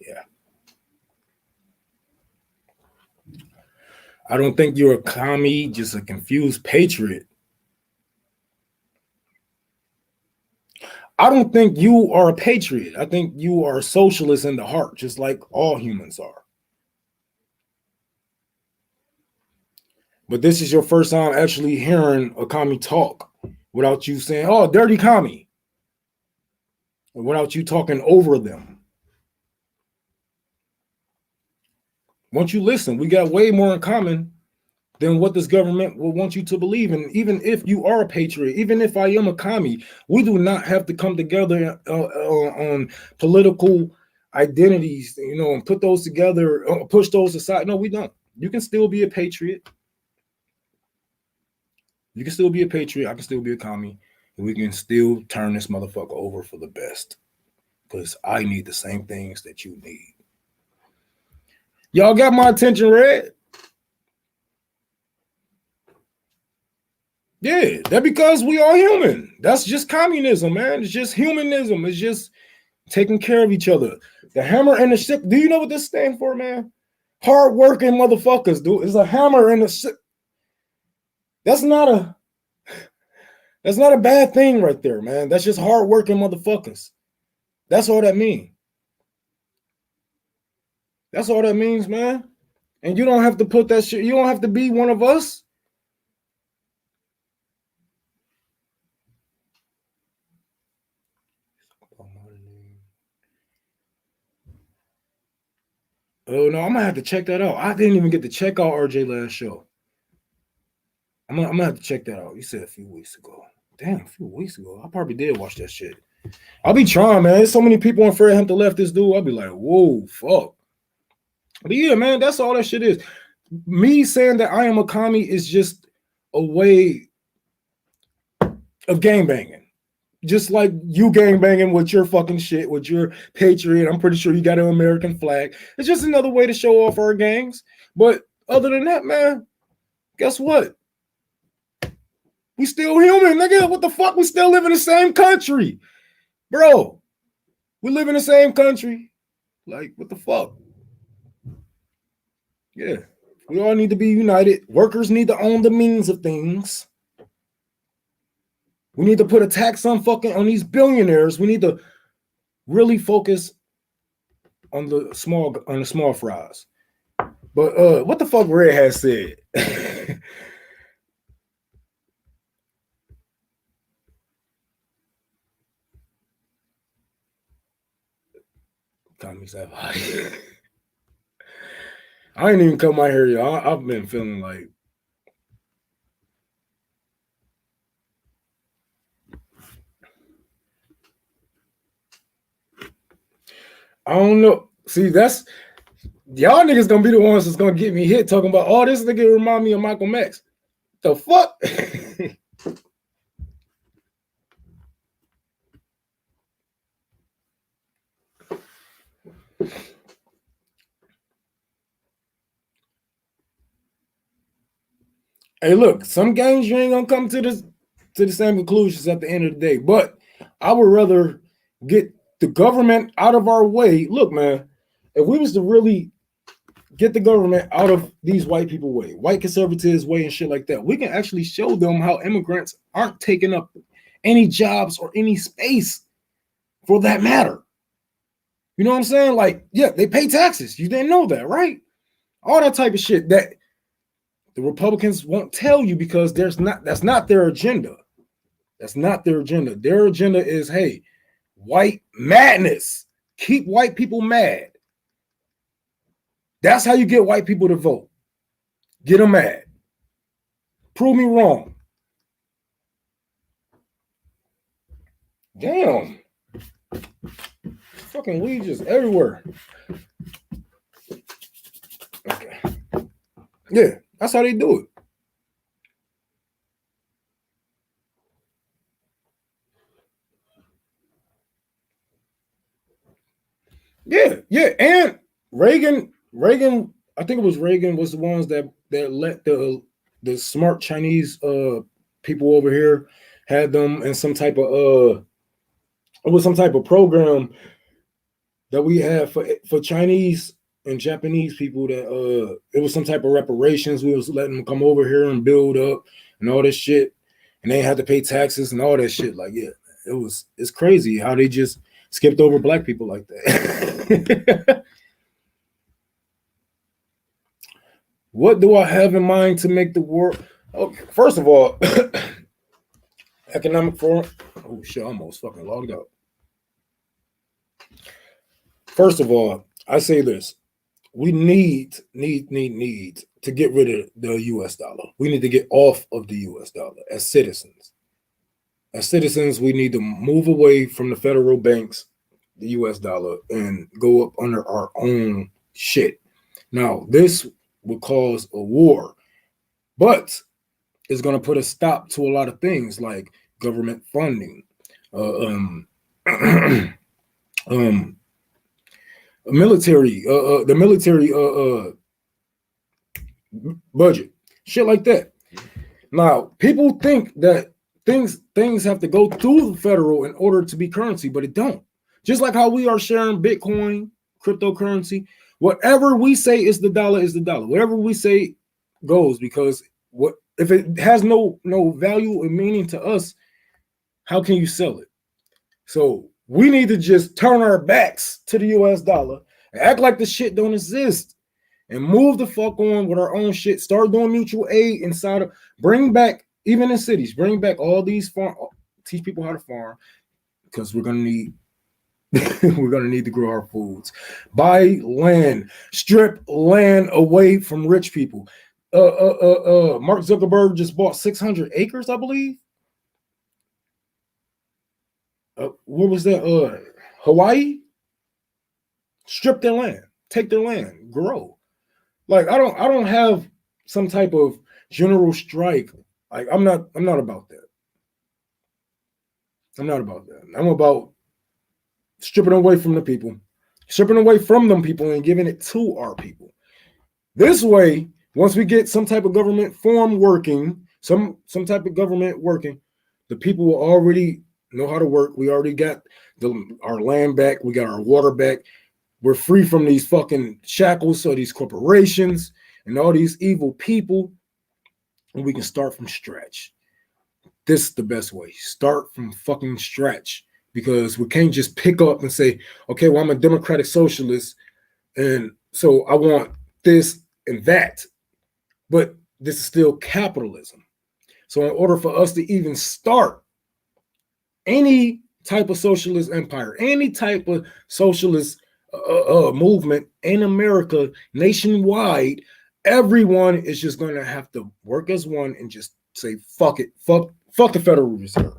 S1: yeah. I don't think you're a commie, just a confused patriot. I don't think you are a patriot. I think you are a socialist in the heart, just like all humans are. But this is your first time actually hearing a commie talk without you saying, oh, dirty commie, without you talking over them. Once you listen, we got way more in common than what this government will want you to believe. And even if you are a patriot, even if I am a commie, we do not have to come together on political identities, and put those together, push those aside. No, we don't. You can still be a patriot. You can still be a patriot. I can still be a commie. And we can still turn this motherfucker over for the best. Because I need the same things that you need. Y'all got my attention, Red? Yeah, that because we are human. That's just communism, man. It's just humanism. It's just taking care of each other. The hammer and the sickle. Do you know what this stands for, man? Hard-working motherfuckers, dude. It's a hammer and a sickle. That's not a bad thing right there, man. That's just hard-working motherfuckers. That's all that means. That's all that means, man. And you don't have to put that shit. You don't have to be one of us. Oh no, I'm gonna have to check that out. I didn't even get to check out RJ last show. I'm gonna have to check that out. You said a few weeks ago. Damn, a few weeks ago. I probably did watch that shit. I'll be trying, man. There's so many people on Fred Hampton left this dude. I'll be like, whoa, fuck. But yeah, man, that's all that shit is. Me saying that I am a commie is just a way of gang banging. Just like you gang banging with your fucking shit, with your patriot. I'm pretty sure you got an American flag. It's just another way to show off our gangs. But other than that, man, guess what? We still human, nigga. What the fuck? We still live in the same country. Bro, we live in the same country. Like, what the fuck? Yeah. We all need to be united. Workers need to own the means of things. We need to put a tax on these billionaires. We need to really focus on the small fries. But what the fuck Red has said? Tommy's that I ain't even cut my hair, y'all. I've been feeling like I don't know. See, that's Y'all niggas gonna be the ones that's gonna get me hit talking about, oh, this nigga remind me of Malcolm X. The fuck? Hey, look, some games you ain't gonna come to the same conclusions at the end of the day. But I would rather get the government out of our way. Look, man, if we was to really get the government out of these white people way, white conservatives way and shit like that, we can actually show them how immigrants aren't taking up any jobs or any space for that matter. You know what I'm saying? Like, yeah, they pay taxes. You didn't know that, right? All that type of shit that the Republicans won't tell you because that's not their agenda. That's not their agenda. Their agenda is, hey, white madness. Keep white people mad. That's how you get white people to vote. Get them mad. Prove me wrong. Damn. Fucking weed just everywhere. Okay. Yeah, that's how they do it. Yeah, and Reagan, I think it was Reagan was the ones that let the smart Chinese people over here had them in some type of it was some type of program that we had for Chinese and Japanese people that it was some type of reparations. We was letting them come over here and build up and all this shit, and they had to pay taxes and all that shit. Like, yeah, it's crazy how they just skipped over black people like that. What do I have in mind to make the world? Okay, first of all, economic forum. Oh shit, I almost fucking logged out. First of all, I say this. We need to get rid of the US dollar. We need to get off of the US dollar as citizens. As citizens, we need to move away from the federal banks, the US dollar, and go up under our own shit. Now, this would cause a war, but it's going to put a stop to a lot of things like government funding, military, the military budget, shit like that. Now, people think that things have to go through the federal in order to be currency, but it don't. Just like how we are sharing Bitcoin, cryptocurrency, whatever we say is the dollar is the dollar. Whatever we say goes, because what if it has no value or meaning to us, how can you sell it? So we need to just turn our backs to the US dollar and act like the shit don't exist and move the fuck on with our own shit. Start doing mutual aid inside of, bring back, even in cities, bring back all these farm, teach people how to farm, because we're gonna need we're gonna need to grow our foods. Buy land, strip land away from rich people. Mark Zuckerberg just bought 600 acres, I believe. What was that? Hawaii. Strip their land, take their land, grow. Like I don't have some type of general strike. Like I'm not about that. I'm not about that. I'm about stripping away from the people, stripping away from them people and giving it to our people. This way, once we get some type of government form working, some type of government working, the people will already know how to work. We already got our land back. We got our water back. We're free from these fucking shackles of these corporations and all these evil people. And we can start from scratch. This is the best way. Start from fucking scratch. Because we can't just pick up and say, okay, well, I'm a democratic socialist, and so I want this and that. But this is still capitalism. So in order for us to even start any type of socialist empire, any type of socialist movement in America, nationwide, everyone is just going to have to work as one and just say, fuck it, fuck the Federal Reserve.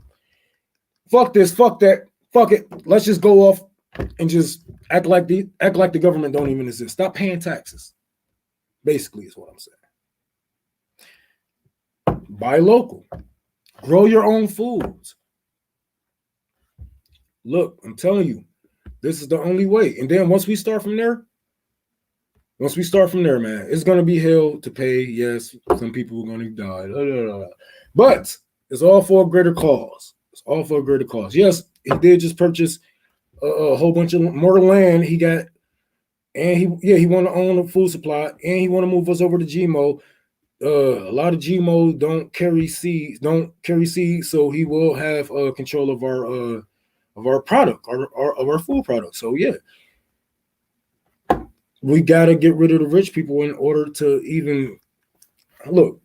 S1: Fuck this, fuck that, fuck it. Let's just go off and just act like the government don't even exist. Stop paying taxes. Basically, is what I'm saying. Buy local. Grow your own foods. Look, I'm telling you, this is the only way. And then once we start from there, man, it's gonna be hell to pay. Yes, some people are gonna die. But it's all for a greater cause. It's all for a greater cause. Yes, he did just purchase a whole bunch of more land. He got, and he want to own a food supply, and he want to move us over to GMO. A lot of GMO don't carry seeds, so he will have control of our product, of our food product. So yeah, we gotta get rid of the rich people in order to even look.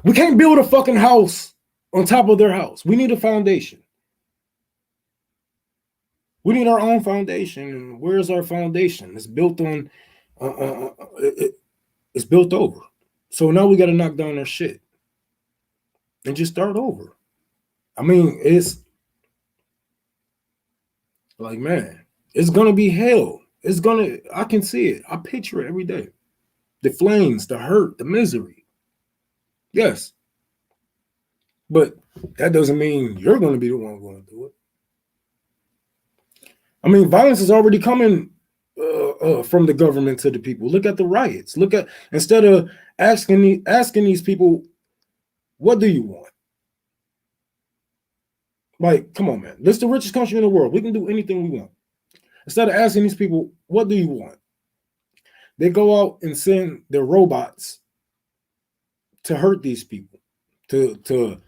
S1: We can't build a fucking house on top of their house. We need a foundation. We need our own foundation. And where's our foundation? It's built on. It's built over. So now we got to knock down our shit and just start over. I mean, it's like, man, it's gonna be hell. I can see it. I picture it every day. The flames, the hurt, the misery. Yes. But that doesn't mean you're going to be the one going to do it. I mean, violence is already coming from the government to the people. Look at the riots. Instead of asking these people, what do you want? Like, come on, man. This is the richest country in the world. We can do anything we want. Instead of asking these people, what do you want? They go out and send their robots to hurt these people, to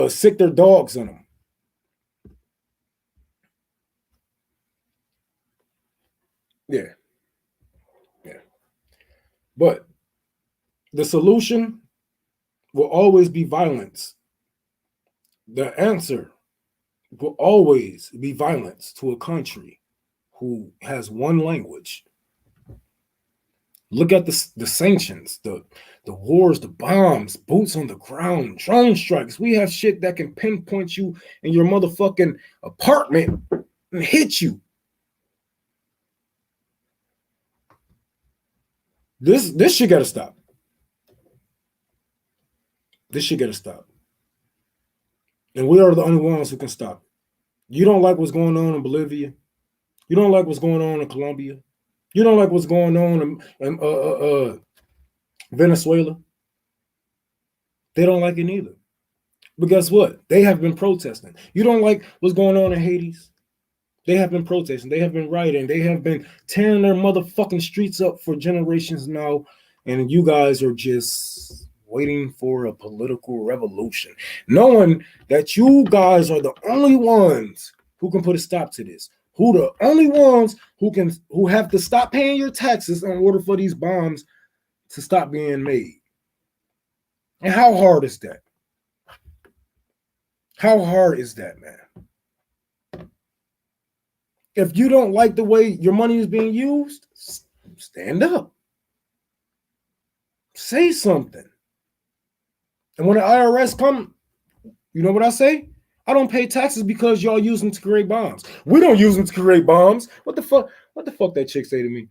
S1: sick their dogs on them. Yeah. But the solution will always be violence. The answer will always be violence to a country who has one language. Look at the sanctions, the wars, the bombs, boots on the ground, drone strikes. We have shit that can pinpoint you in your motherfucking apartment and hit you. This shit gotta stop. This shit gotta stop. And we are the only ones who can stop it. You don't like what's going on in Bolivia. You don't like what's going on in Colombia. You don't like what's going on in Venezuela. They don't like it either. But guess what? They have been protesting. You don't like what's going on in Haiti. They have been protesting. They have been rioting. They have been tearing their motherfucking streets up for generations now. And you guys are just waiting for a political revolution, knowing that you guys are the only ones who can put a stop to this. Who the only ones who have to stop paying your taxes in order for these bombs to stop being made. And how hard is that? How hard is that, man? If you don't like the way your money is being used, stand up. Say something. And when the IRS come, you know what I say? I don't pay taxes because y'all use them to create bombs. We don't use them to create bombs. What the fuck that chick say to me?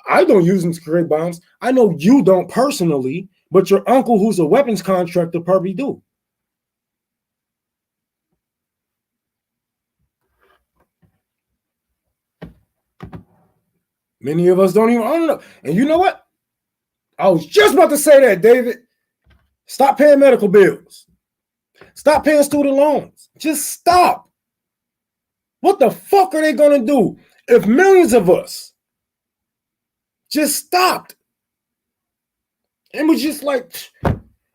S1: I don't use them to create bombs. I know you don't personally, but your uncle who's a weapons contractor probably do. Many of us don't even own it. And you know what? I was just about to say that, David. Stop paying medical bills. Stop paying student loans. Just stop. What the fuck are they going to do if millions of us just stopped? And we just like,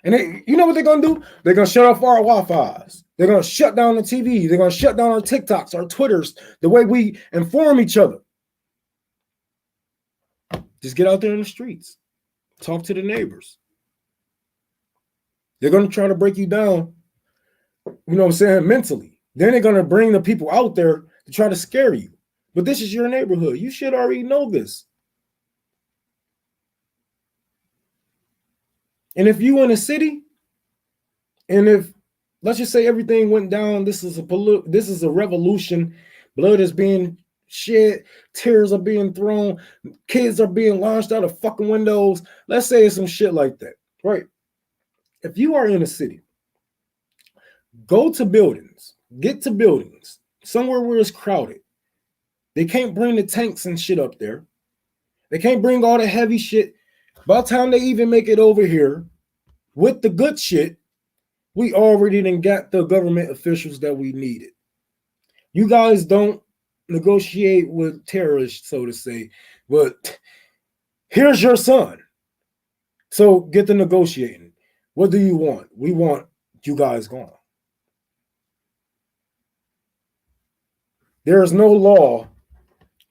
S1: and you know what they're going to do? They're going to shut off our Wi-Fi's. They're going to shut down the TV. They're going to shut down our TikToks, our Twitters, the way we inform each other. Just get out there in the streets. Talk to the neighbors. They're going to try to break you down, you know what I'm saying, mentally. Then they're going to bring the people out there to try to scare you. But this is your neighborhood. You should already know this. And if you in a city, and if, let's just say everything went down, this is a revolution Blood is being shed, tears are being thrown, kids are being launched out of fucking windows. Let's say it's some shit like that, right? If you are in a city, go to buildings, get to buildings, somewhere where it's crowded. They can't bring the tanks and shit up there. They can't bring all the heavy shit. By the time they even make it over here with the good shit, we already done got the government officials that we needed. You guys don't negotiate with terrorists, so to say, but here's your son. So get to negotiating. What do you want? We want you guys gone. There is no law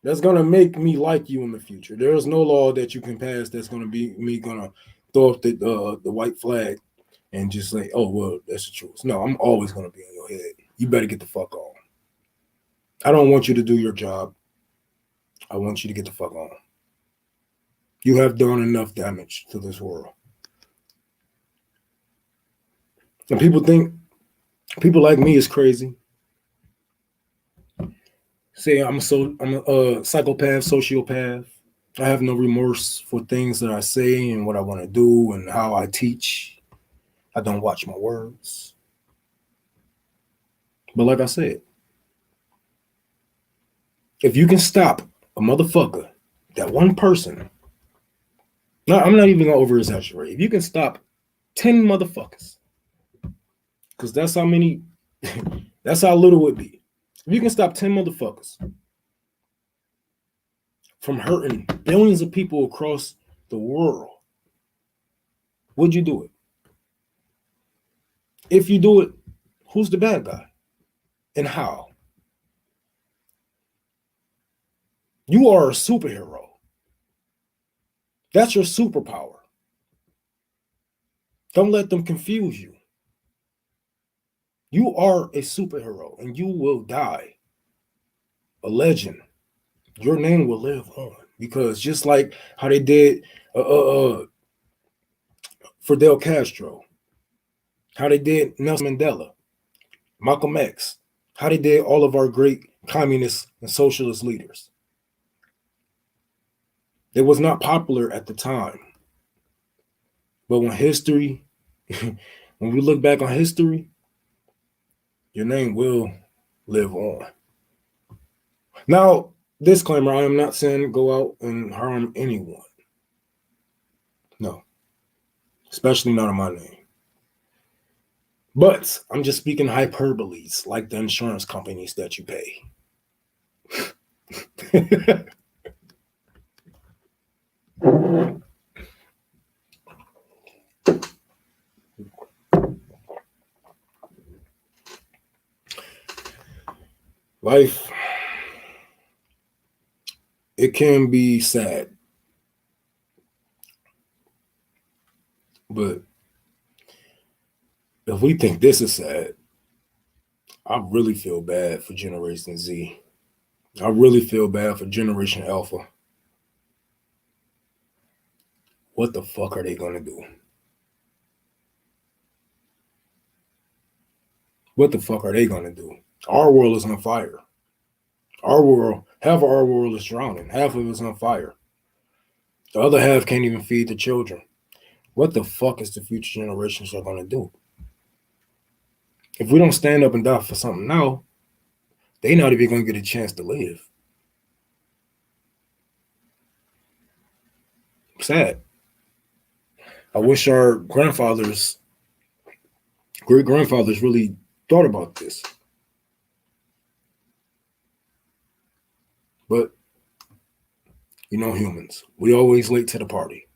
S1: that's going to make me like you in the future. There is no law that you can pass that's going to be me going to throw up the white flag and just say, oh, well, that's the truth. No, I'm always going to be in your head. You better get the fuck on. I don't want you to do your job. I want you to get the fuck on. You have done enough damage to this world. And people think people like me is crazy. Say I'm a psychopath, sociopath. I have no remorse for things that I say and what I want to do and how I teach. I don't watch my words. But like I said, if you can stop a motherfucker, that one person, no, I'm not even gonna over exaggerate. If you can stop 10 motherfuckers, because that's how many, that's how little it would be. If you can stop 10 motherfuckers from hurting billions of people across the world, would you do it? If you do it, who's the bad guy? And how? You are a superhero. That's your superpower. Don't let them confuse you. You are a superhero and you will die a legend. Your name will live on, because just like how they did Fidel Castro, how they did Nelson Mandela, Malcolm X, how they did all of our great communist and socialist leaders. It was not popular at the time. But when history, when we look back on history, your name will live on. Now, disclaimer, I am not saying go out and harm anyone. No. Especially not in my name. But I'm just speaking hyperboles, like the insurance companies that you pay. Life, it can be sad. But if we think this is sad, I really feel bad for Generation Z. I really feel bad for Generation Alpha. What the fuck are they going to do? What the fuck are they going to do? Our world is on fire. Our world, half of our world is drowning. Half of it is on fire. The other half can't even feed the children. What the fuck is the future generations are going to do? If we don't stand up and die for something now, they not even going to get a chance to live. Sad. I wish our grandfathers, great-grandfathers really thought about this. But, you know, humans, we always late to the party.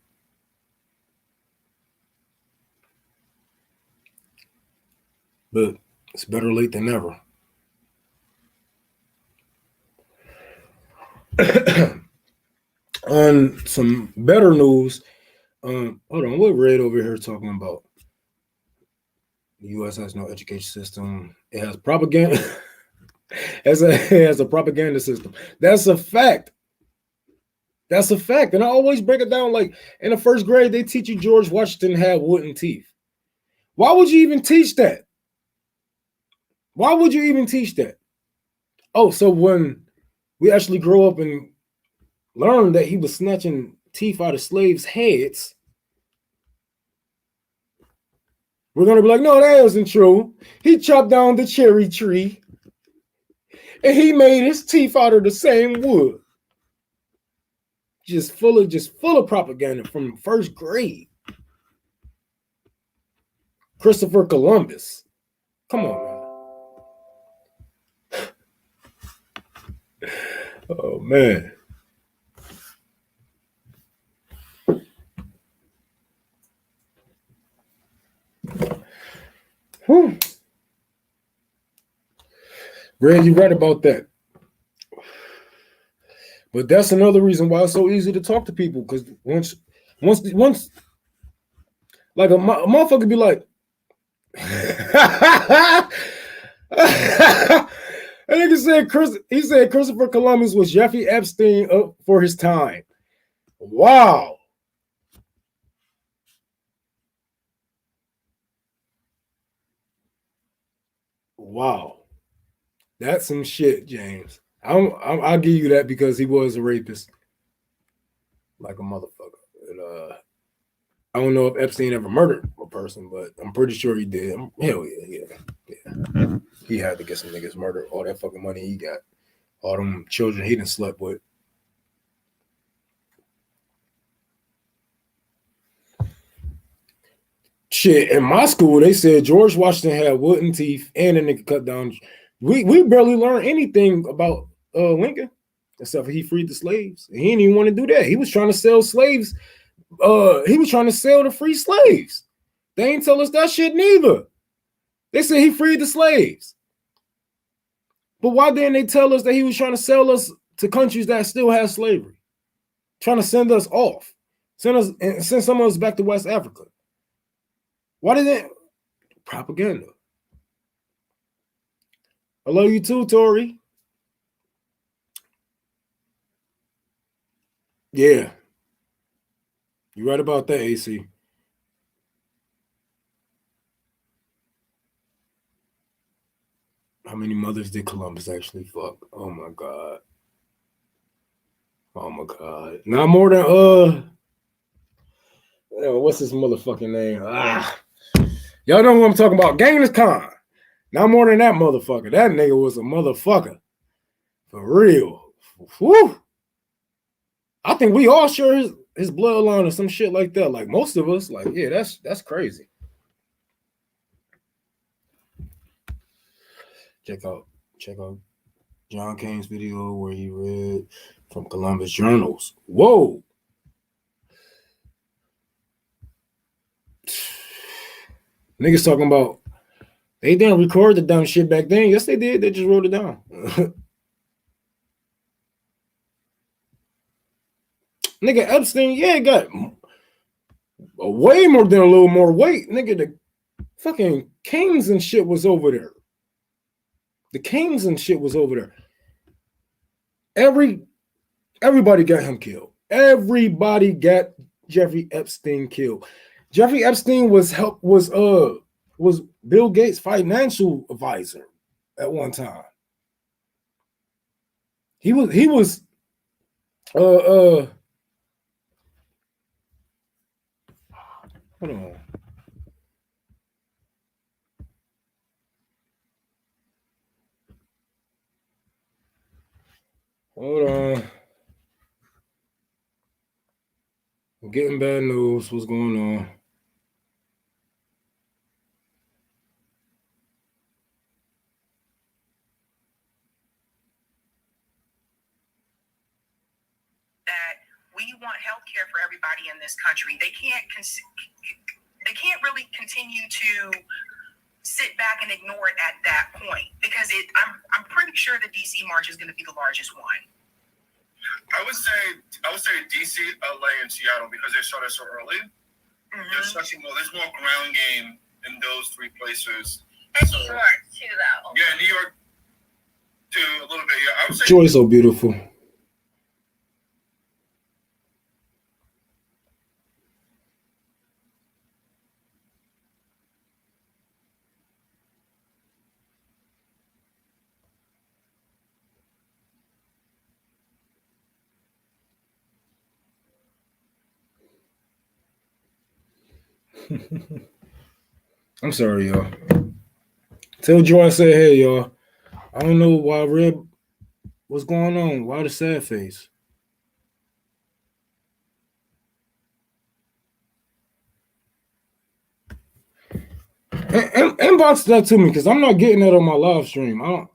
S1: But it's better late than never. On some better news, hold on, what Red over here talking about? The U.S. has no education system. It has propaganda. It has a propaganda system. That's a fact. That's a fact. And I always break it down like in the first grade, they teach you George Washington had wooden teeth. Why would you even teach that? Why would you even teach that? Oh, so when we actually grow up and learn that he was snatching teeth out of slaves' heads, we're gonna be like, no, that isn't true. He chopped down the cherry tree and he made his teeth out of the same wood. Just full of propaganda from first grade. Christopher Columbus. Come on, man. Oh man. Whew. Greg, you're right about that. But that's another reason why it's so easy to talk to people. Because once, like a motherfucker be like, and nigga said he said Christopher Columbus was Jeffrey Epstein up for his time. Wow. Wow. That's some shit, James. I'll give you that because he was a rapist. Like a motherfucker. And, I don't know if Epstein ever murdered a person, but I'm pretty sure he did. Hell yeah. He had to get some niggas murdered. All that fucking money he got. All them children he done slept with. Shit, in my school, they said George Washington had wooden teeth and a nigga cut down. We barely learned anything about Lincoln, except for he freed the slaves. He didn't even want to do that. He was trying to sell slaves. He was trying to sell the free slaves. They ain't tell us that shit neither. They said he freed the slaves. But why didn't they tell us that he was trying to sell us to countries that still have slavery? Trying to send us off. Send some of us back to West Africa. Why didn't propaganda? I love you too, Tori. Yeah. You right about that, AC. How many mothers did Columbus actually fuck? Oh my god. Oh my god. Not more than what's his motherfucking name? Y'all know who I'm talking about. Genghis Khan. Not more than that motherfucker. That nigga was a motherfucker. For real. Whew. I think we all share his bloodline or some shit like that. Like most of us, like, yeah, that's crazy. Check out John Kane's video where he read from Columbus Journals. Whoa. Niggas talking about they didn't record the dumb shit back then. Yes, they did. They just wrote it down. Nigga, Epstein, yeah, got way more than a little more weight. Nigga, the fucking kings and shit was over there. The kings and shit was over there. Everybody got him killed. Everybody got Jeffrey Epstein killed. Jeffrey Epstein was Bill Gates' financial advisor at one time. He was hold on. Hold on. I'm getting bad news. What's going on?
S2: That we want health care for everybody in this country. They can't really continue to sit back and ignore it at that point because I'm pretty sure the DC march is going to be the largest one.
S3: I would say DC, LA, and Seattle because they started so early. Mm-hmm. There's more ground game in those three places.
S2: And New York too, though.
S3: Yeah, New York too, a little bit. Yeah, I would say.
S1: Joy's so beautiful. I'm sorry, y'all. Tell Joy I said, hey, y'all. I don't know why Red. What's going on? Why the sad face? Inbox that to me because I'm not getting that on my live stream. I don't.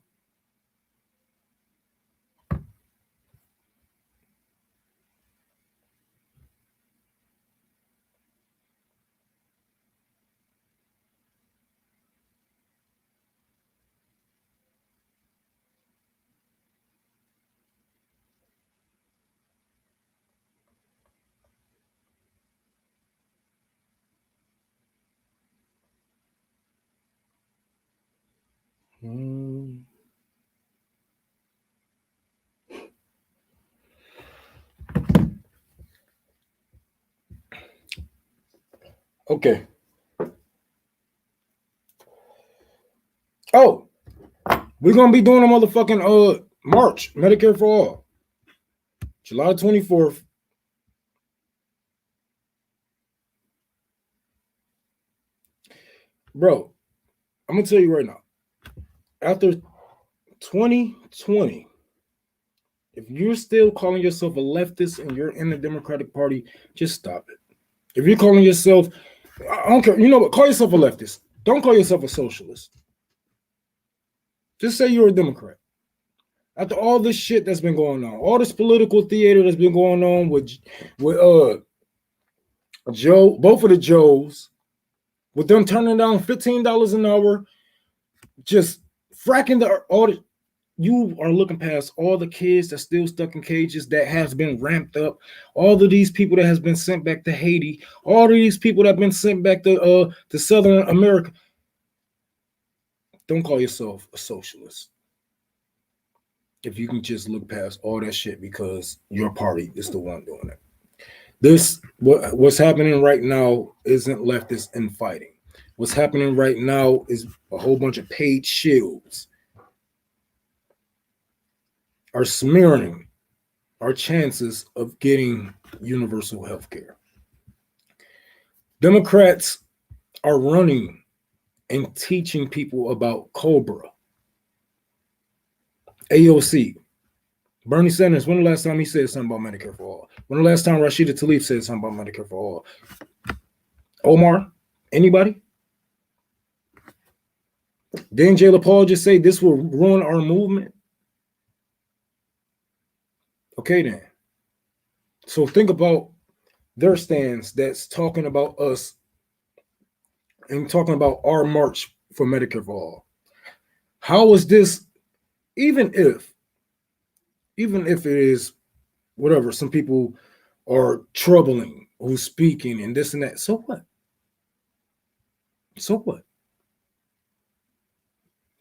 S1: Okay. Oh, we're gonna be doing a motherfucking March Medicare for All, July 24th. Bro, I'm gonna tell you right now. After 2020, if you're still calling yourself a leftist and you're in the Democratic Party, just stop it. If you're calling yourself, I don't care, you know what, call yourself a leftist. Don't call yourself a socialist. Just say you're a Democrat. After all this shit that's been going on, all this political theater that's been going on with Joe, both of the Joes, with them turning down $15 an hour, just fracking all the, you are looking past all the kids that's still stuck in cages that has been ramped up, all of these people that has been sent back to Haiti, all of these people that have been sent back to Southern America. Don't call yourself a socialist if you can just look past all that shit because your party is the one doing it. What's happening right now isn't leftist infighting. What's happening right now is a whole bunch of paid shields are smearing our chances of getting universal health care. Democrats are running and teaching people about COBRA, AOC. Bernie Sanders, when the last time he said something about Medicare for All? When the last time Rashida Tlaib said something about Medicare for All? Omar? Anybody? Didn't Jayla Paul just say this will ruin our movement? Okay, then. So think about their stance that's talking about us and talking about our march for Medicare for All. How is this, even if it is whatever, some people are troubling who's speaking and this and that, so what? So what?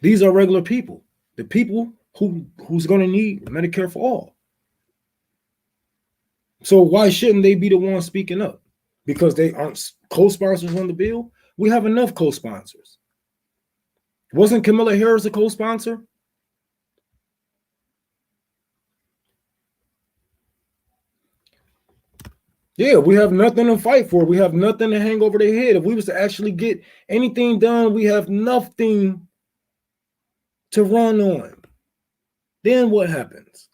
S1: These are regular people, the people who's going to need Medicare for All. So why shouldn't they be the ones speaking up? Because they aren't co-sponsors on the bill? We have enough co-sponsors. Wasn't Kamala Harris a co-sponsor? Yeah, we have nothing to fight for. We have nothing to hang over their head. If we was to actually get anything done, we have nothing to run on. Then what happens?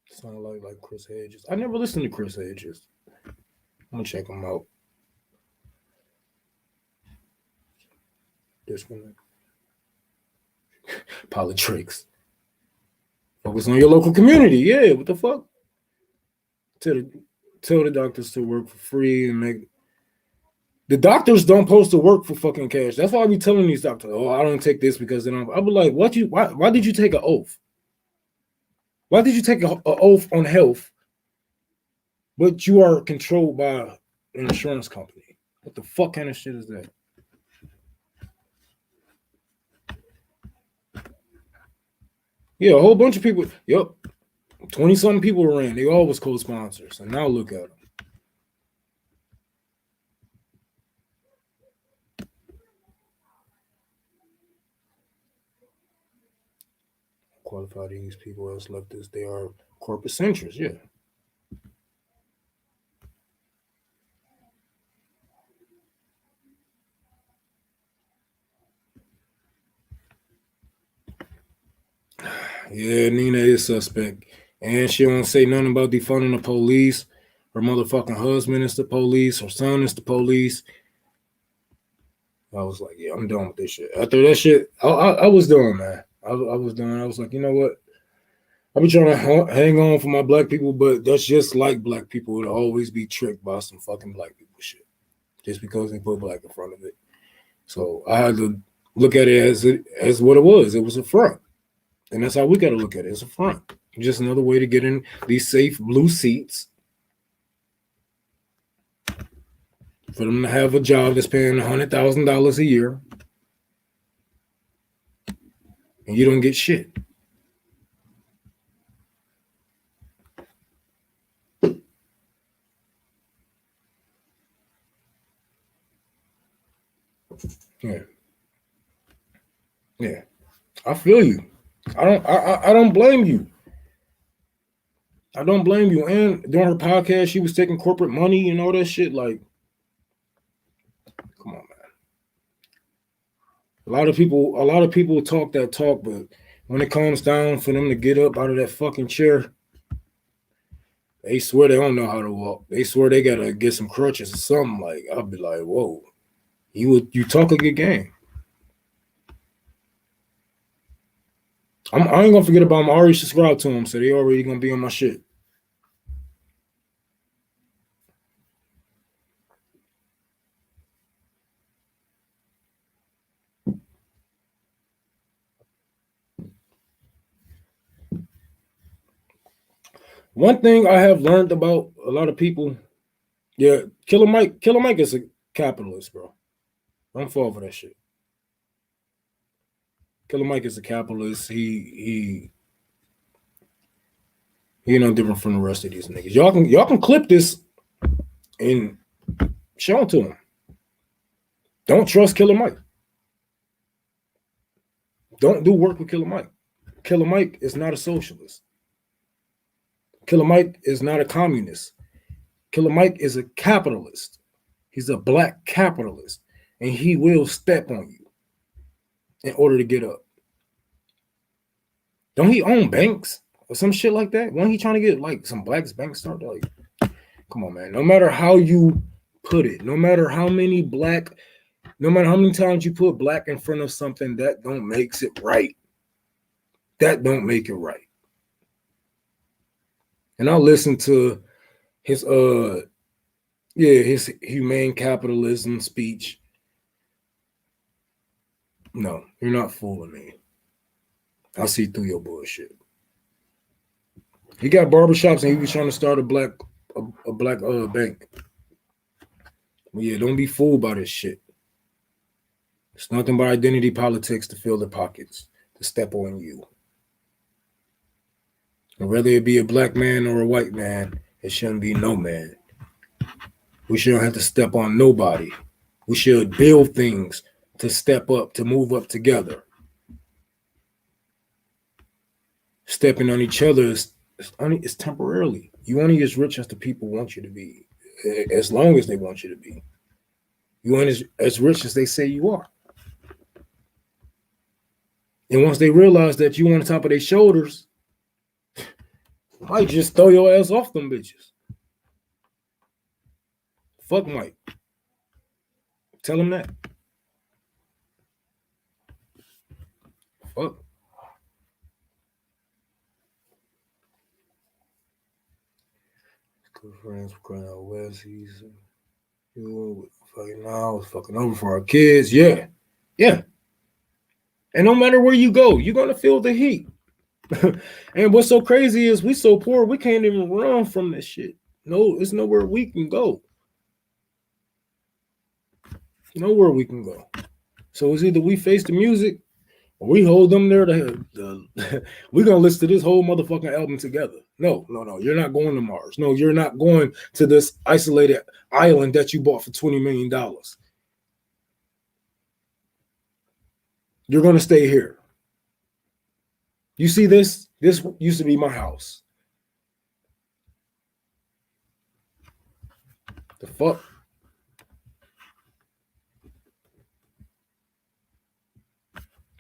S1: Sound like Chris Hedges. I never listened to Chris Hedges. I'm gonna check him out. This one. Politics. Focus on your local community. Yeah, what the fuck? Tell the doctors to work for free and make. The doctors don't supposed to work for fucking cash. That's why I be telling these doctors, oh, I don't take this because they don't. I be like, why did you take an oath? Why did you take an oath on health, but you are controlled by an insurance company? What the fuck kind of shit is that? Yeah, a whole bunch of people. Yep. 20-something people ran. They all was co-sponsors. And now look at them. qualify these people as leftists. They are corporate centrists, yeah. Yeah, Nina is suspect. And she don't say nothing about defunding the police. Her motherfucking husband is the police. Her son is the police. I was like, yeah, I'm done with this shit. After that shit, I was done, man. I was done. I was like, you know what? I've been trying to hang on for my black people, but that's just like black people to always be tricked by some fucking black people shit. Just because they put black in front of it. So I had to look at it as what it was. It was a front. And that's how we got to look at it. It's a front. Just another way to get in these safe blue seats for them to have a job that's paying $100,000 a year. And you don't get shit. Yeah. Yeah. I feel you. I don't blame you. I don't blame you. And during her podcast, she was taking corporate money and all that shit. Like, come on, man. A lot of people talk that talk, but when it comes down for them to get up out of that fucking chair, they swear they don't know how to walk. They swear they gotta get some crutches or something. Like, I'll be like, whoa, you talk a good game. I ain't gonna forget about him. I already subscribed to him, so they already gonna be on my shit. One thing I have learned about a lot of people, yeah, Killer Mike is a capitalist, bro. Don't fall for that shit. Killer Mike is a capitalist. He no different from the rest of these niggas. Y'all can clip this and show it to him. Don't trust Killer Mike. Don't do work with Killer Mike. Killer Mike is not a socialist. Killer Mike is not a communist. Killer Mike is a capitalist. He's a black capitalist. And he will step on you in order to get up. Don't he own banks or some shit like that? Wasn't he trying to get like some black banks started? Like, come on, man. No matter how you put it, no matter how many times you put black in front of something, that don't makes it right. That don't make it right. And I listened to his humane capitalism speech. No, you're not fooling me. I see through your bullshit. He got barbershops and he was trying to start a black bank. Well, yeah, don't be fooled by this shit. It's nothing but identity politics to fill their pockets, to step on you. And whether it be a black man or a white man, it shouldn't be no man. We shouldn't have to step on nobody. We should build things to step up, to move up together. Stepping on each other is temporarily. You only as rich as the people want you to be, as long as they want you to be. You ain't as rich as they say you are. And once they realize that you on top of their shoulders, might just throw your ass off them bitches. Fuck Mike. Tell him that. Fuck. Good friends with Cornell West. He's fucking now. It's fucking over for our kids. Yeah. Yeah. And no matter where you go, you're gonna feel the heat. And what's so crazy is we so poor we can't even run from this shit. No, it's nowhere we can go. Nowhere we can go. So it's either we face the music or we hold them there. We're gonna listen to this whole motherfucking album together. No. You're not going to Mars. No, you're not going to this isolated island that you bought for $20 million. You're gonna stay here. You see this? This used to be my house. The fuck?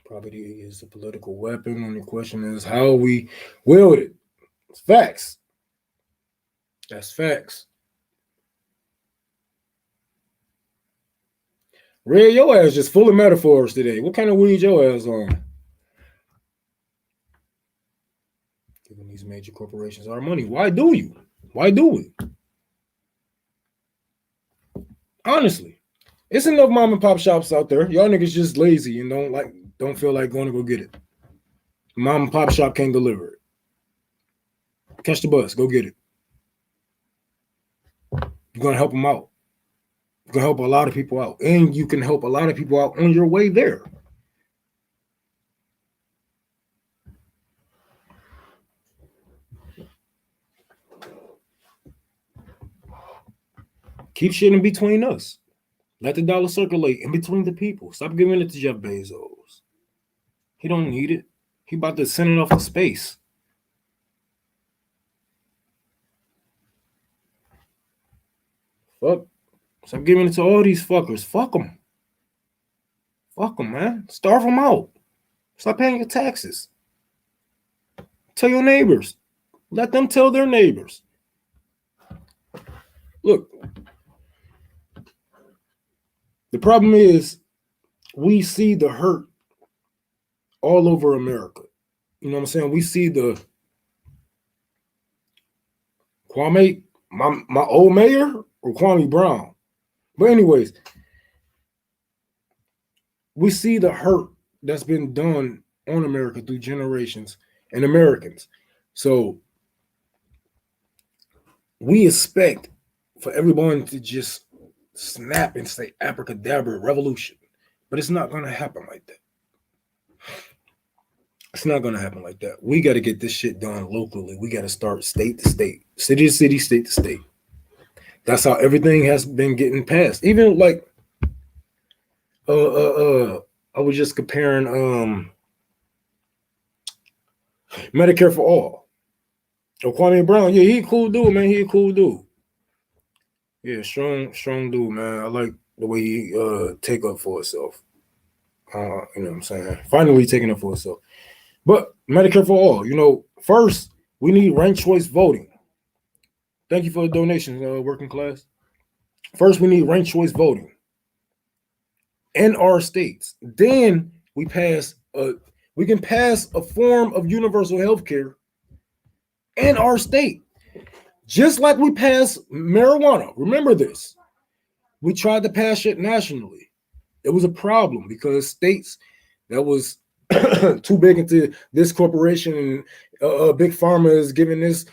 S1: Property is a political weapon. And the question is how we wield it. It's facts. That's facts. Red, your ass just full of metaphors today. What kind of weed your ass on? Giving these major corporations our money. Why do you? Why do we? Honestly, it's enough mom and pop shops out there. Y'all niggas just lazy and don't feel like going to go get it. Mom and pop shop can't deliver it. Catch the bus, go get it. You're gonna help them out. You can help a lot of people out, and you can help a lot of people out on your way there. Keep shit in between us. Let the dollar circulate in between the people. Stop giving it to Jeff Bezos. He don't need it. He about to send it off to space. Fuck. Stop giving it to all these fuckers. Fuck them. Fuck them, man. Starve them out. Stop paying your taxes. Tell your neighbors. Let them tell their neighbors. Look. The problem is we see the hurt all over America. You know what I'm saying? We see the Kwame, my old mayor, or Kwame Brown. But anyways, we see the hurt that's been done on America through generations and Americans. So we expect for everyone to just snap and say abracadabra revolution. But it's not going to happen like that. It's not going to happen like that. We got to get this shit done locally. We got to start state to state, city to city, state to state. That's how everything has been getting passed. Even like, I was just comparing Medicare for all. Kwame Brown, yeah, he a cool dude, man. He a cool dude. Yeah, strong dude, man. I like the way he take up for himself. You know what I'm saying? Finally taking up for himself. But Medicare for all, first we need ranked choice voting. Thank you for the donation, working class. First, we need ranked choice voting in our states. Then we can pass a form of universal health care in our state. Just like we passed marijuana. Remember this. We tried to pass it nationally. It was a problem because states that was too big into this corporation and big pharma is giving this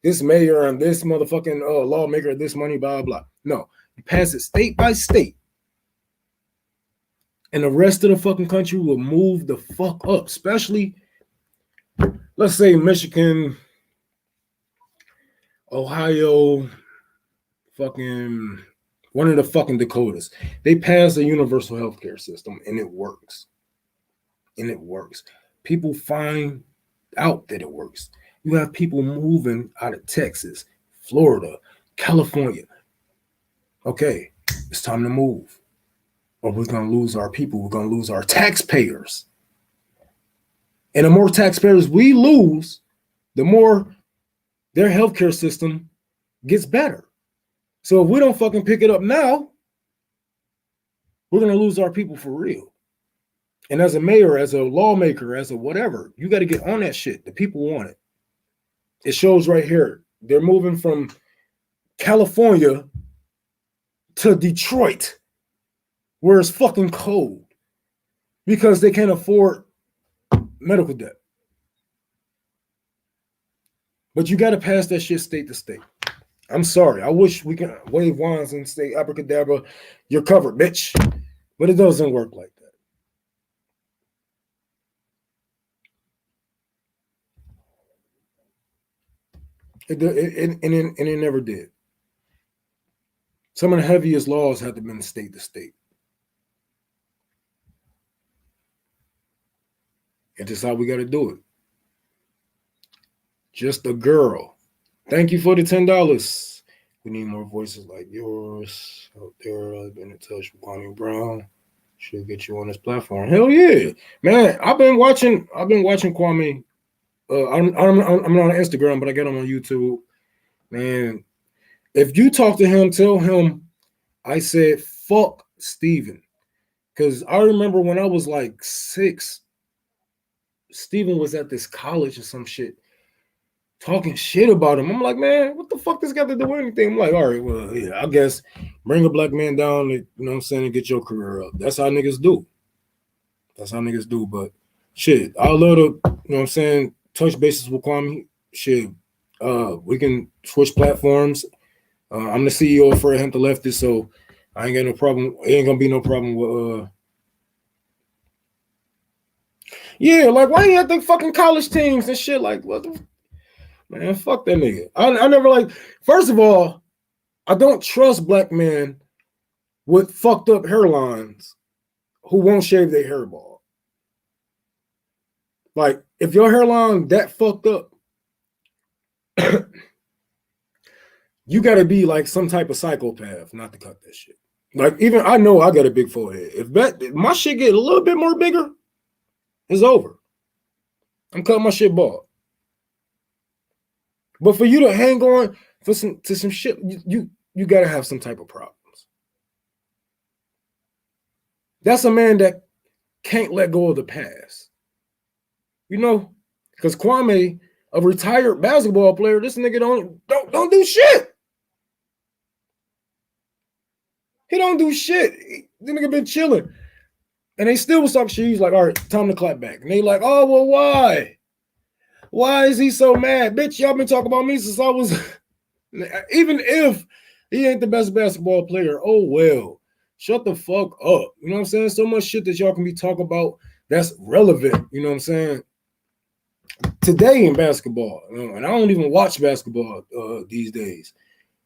S1: this mayor and this motherfucking lawmaker this money, blah, blah. No, you pass it state by state. And the rest of the fucking country will move the fuck up. Especially, let's say Michigan, Ohio, fucking one of the fucking Dakotas. They passed a universal healthcare system and it works. And it works. People find out that it works. You have people moving out of Texas, Florida, California. Okay, it's time to move. Or we're going to lose our people. We're going to lose our taxpayers. And the more taxpayers we lose, the more their healthcare system gets better. So if we don't fucking pick it up now, we're going to lose our people for real. And as a mayor, as a lawmaker, as a whatever, you got to get on that shit. The people want it. It shows right here. They're moving from California to Detroit, where it's fucking cold, because they can't afford medical debt. But you got to pass that shit state to state. I'm sorry. I wish we can wave wands and say abracadabra, you're covered, bitch. But it doesn't work like that. And it never did. Some of the heaviest laws had to be state to state. And this is how we got to do it. Just a girl. Thank you for the $10. We need more voices like yours out there. I've been in touch with Kwame Brown. Should get you on this platform. Hell yeah, man! I've been watching Kwame. I'm not on Instagram, but I get him on YouTube. Man, if you talk to him, tell him I said fuck Steven. Because I remember when I was like 6, Steven was at this college or some shit talking shit about him. I'm like, man, what the fuck this got to do with anything? I'm like, all right, well, yeah, I guess bring a black man down, you know what I'm saying, and get your career up. That's how niggas do. But shit, I love to, you know what I'm saying, touch bases with Kwame. Shit, we can switch platforms. I'm the CEO of Fred Hampton Leftist, so I ain't got no problem. It ain't gonna be no problem with yeah, like why you at the fucking college teams and shit? Like what the man, fuck that nigga. I never like, first of all, I don't trust black men with fucked up hairlines who won't shave their hair bald. Like, if your hairline that fucked up, you gotta be like some type of psychopath not to cut that shit. Like, even I know I got a big forehead. If my shit get a little bit more bigger, it's over. I'm cutting my shit bald. But for you to hang on to some shit, you gotta have some type of problems. That's a man that can't let go of the past. You know, because Kwame, a retired basketball player, this nigga don't do shit. He don't do shit. The nigga been chilling. And they still was talking shit. He's like, all right, time to clap back. And they like, oh, well, why? Why is he so mad? Bitch, y'all been talking about me since I was, even if he ain't the best basketball player, oh, well, shut the fuck up. You know what I'm saying? So much shit that y'all can be talking about that's relevant, you know what I'm saying? Today in basketball, and I don't even watch basketball these days,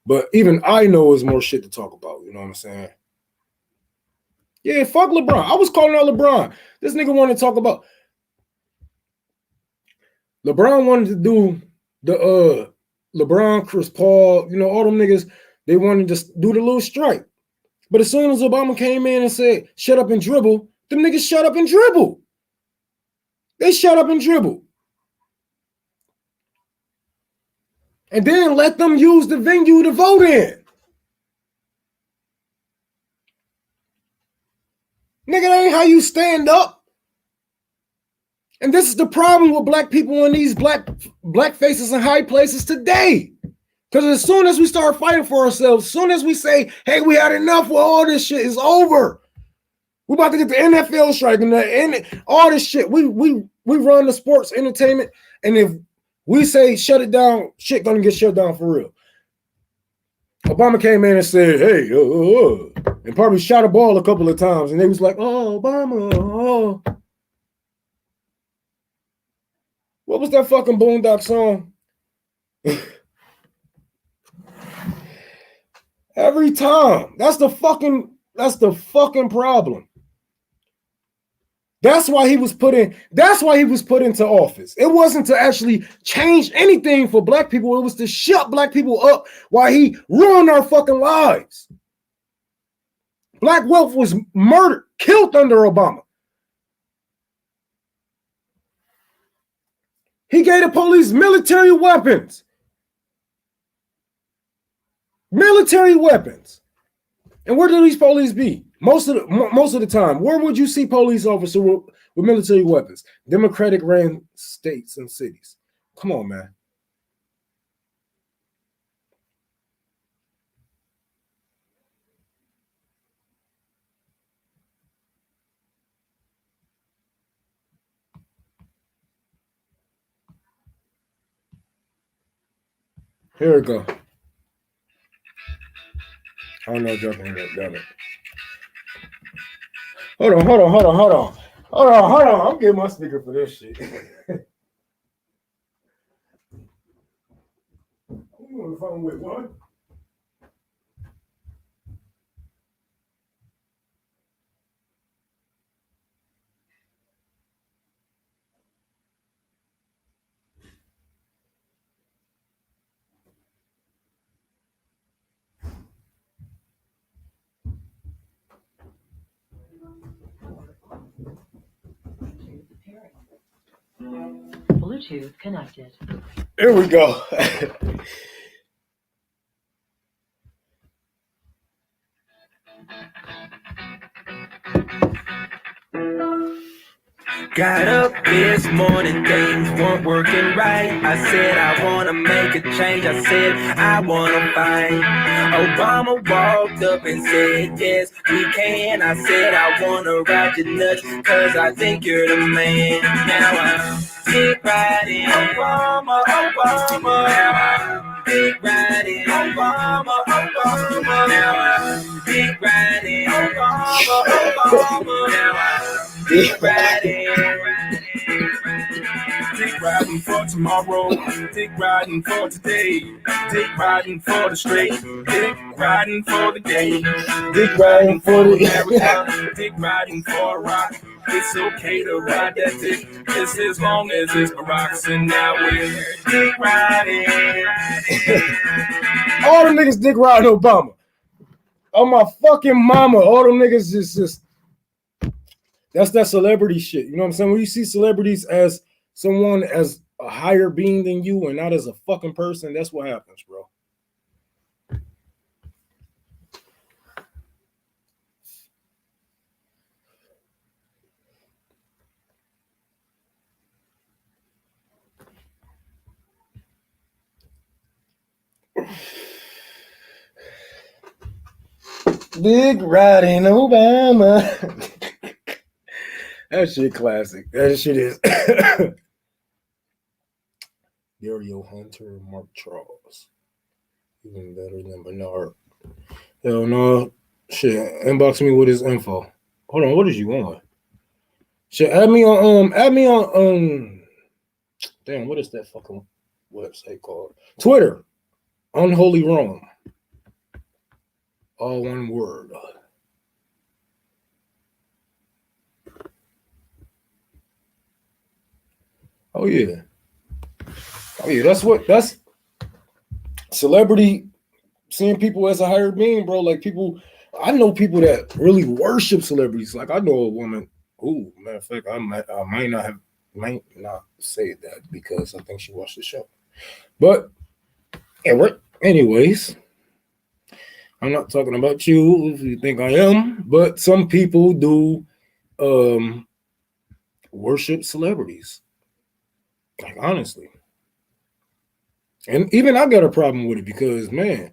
S1: but even I know there's more shit to talk about, you know what I'm saying? Yeah, fuck LeBron. I was calling out LeBron. This nigga wanted to talk about, LeBron wanted to do the LeBron, Chris Paul, you know, all them niggas, they wanted to do the little strike. But as soon as Obama came in and said, shut up and dribble, them niggas shut up and dribble. They shut up and dribble. And then let them use the venue to vote in. Nigga, that ain't how you stand up. And this is the problem with black people in these black faces in high places today. Because as soon as we start fighting for ourselves, as soon as we say, hey, we had enough, well, all this shit is over. We're about to get the NFL strike and all this shit. We run the sports entertainment, and if we say shut it down, shit gonna get shut down for real. Obama came in and said, hey, and probably shot a ball a couple of times, and they was like, oh, Obama, oh. What was that fucking Boondock song? Every time. That's the fucking problem. That's why he was put into office. It wasn't to actually change anything for black people. It was to shut black people up while he ruined our fucking lives. Black wealth was murdered, killed under Obama. He gave the police military weapons. Military weapons. And where do these police be? Most of the time, where would you see police officers with military weapons? Democratic ran states and cities. Come on, man. Here we go. I don't know if y'all can hear that. Damn it. Hold on. I'm getting my speaker for this shit. I'm on the phone with one.
S4: Bluetooth connected.
S1: Here we go.
S5: Got up this morning, things weren't working right. I said I wanna make a change. I said I wanna fight. Obama walked up and said, yes, we can. I said I wanna ride your nuts, cause I think you're the man. Now I'm dick riding Obama, Obama. Now I'm dick riding Obama, Obama. Now I'm dick riding Obama, Obama. Now I'm dick riding. Dick riding for tomorrow, dick riding for today, dick riding for the straight, dick riding for the gay,
S1: Dick riding for the
S5: America, dick riding for a rock. It's okay to ride that dick, just as long as it's rocks. And now we're dick riding.
S1: All them niggas dick riding Obama. Oh my fucking mama. All them niggas is just that's that celebrity shit. You know what I'm saying? When you see celebrities as someone as a higher being than you and not as a fucking person, that's what happens, bro. Big riding Obama. That shit classic. That shit is. Dario Hunter, Mark Charles. Even better than Bernard. Hell no. Shit, inbox me with his info. Hold on, what is you on? Shit, add me on damn, what is that fucking website called? Twitter. Unholy Rome. All one word. Oh yeah. That's celebrity, seeing people as a higher being, bro. Like people, I know people that really worship celebrities. Like I know a woman who, matter of fact, I might not say that because I think she watched the show. But anyways, I'm not talking about you if you think I am, but some people do worship celebrities. Like honestly. And even I got a problem with it because, man,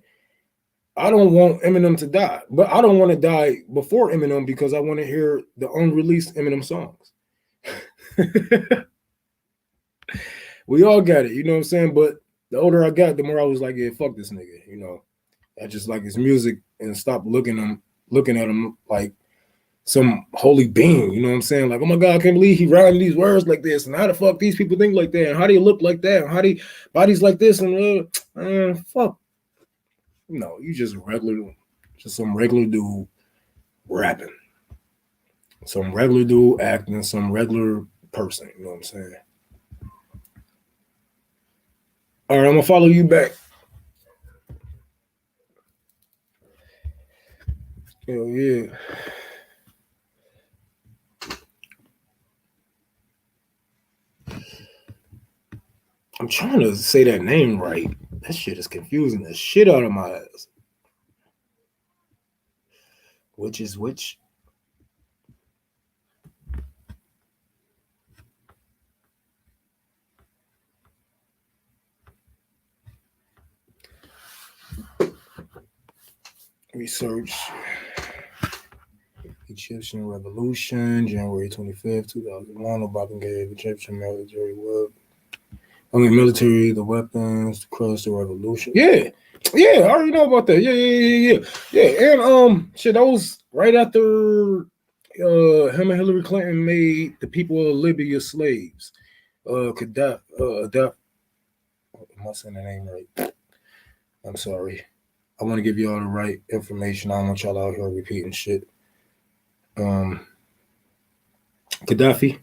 S1: I don't want Eminem to die, but I don't want to die before Eminem because I want to hear the unreleased Eminem songs. We all got it, you know what I'm saying? But the older I got, the more I was like, yeah, fuck this nigga, you know. I just like his music and stop looking at him like some holy being, you know what I'm saying? Like, oh my God, I can't believe he rhyming these words like this. And how the fuck these people think like that? And how do you look like that? And how do bodies like this? And fuck. No, you just some regular dude rapping. Some regular dude acting, some regular person, you know what I'm saying? All right, I'm gonna follow you back. Hell yeah. I'm trying to say that name right. That shit is confusing the shit out of my ass. Which is which? Research. Egyptian Revolution, January 25th, 2001. Obama gave Egyptian military the weapons to crush the revolution. Yeah, I already know about that. Yeah. And shit, that was right after him and Hillary Clinton made the people of Libya slaves. Gaddafi. Am I saying the name right? I'm sorry. I want to give you all the right information. I don't want y'all out here repeating shit. Gaddafi.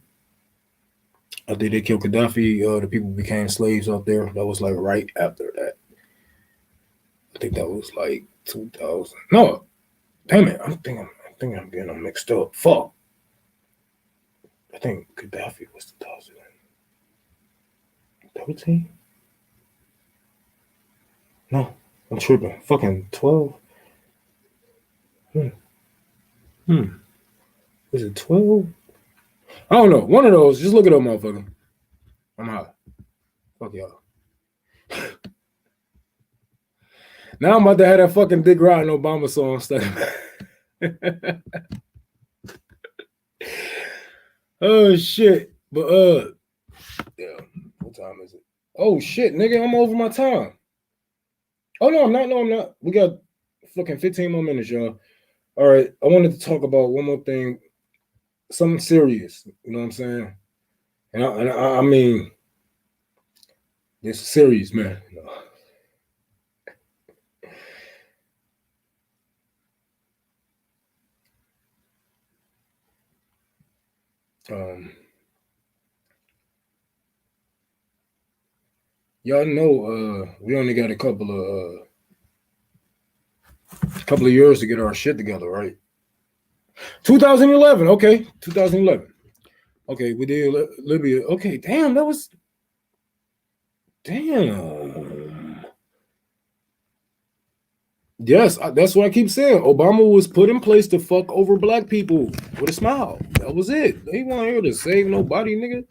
S1: After they killed Gaddafi, the people became slaves out there. That was like right after that. I think that was like 2000. No, damn it. I think I'm getting them mixed up. Fuck. I think Gaddafi was 2000. 13? No, I'm tripping. Fucking 12. Is it 12? I don't know. One of those. Just look it up, motherfucker. I'm out. Fuck y'all. Now I'm about to have that fucking Dick Rotten Obama song stuck. Oh shit. But yeah, what time is it? Oh shit, nigga, I'm over my time. Oh no, I'm not. No, I'm not. We got fucking 15 more minutes, y'all. All right. I wanted to talk about one more thing, something serious. You know what I'm saying? And I mean, it's serious, man. Y'all know we only got a couple of years to get our shit together, right? 2011, okay, 2011. Okay, we did Libya. Okay, damn, that was damn. Yes, that's what I keep saying. Obama was put in place to fuck over black people with a smile. That was it. They weren't here to save nobody, nigga.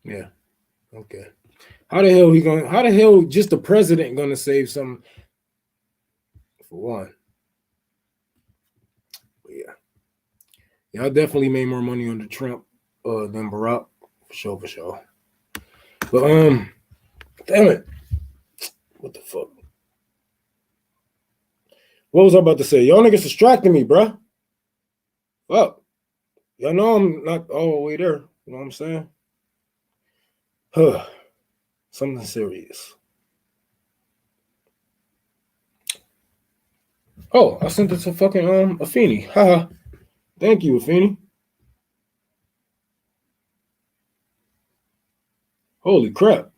S1: Yeah. Okay. How the hell just the president gonna save some for one? But yeah. Y'all definitely made more money under Trump than Barack. For sure. But damn it. What the fuck? What was I about to say? Y'all niggas distracting me, bruh. Fuck. Y'all know I'm not all the way there. You know what I'm saying? Something serious. Oh, I sent it to fucking Afeni. Haha. Thank you, Afeni. Holy crap.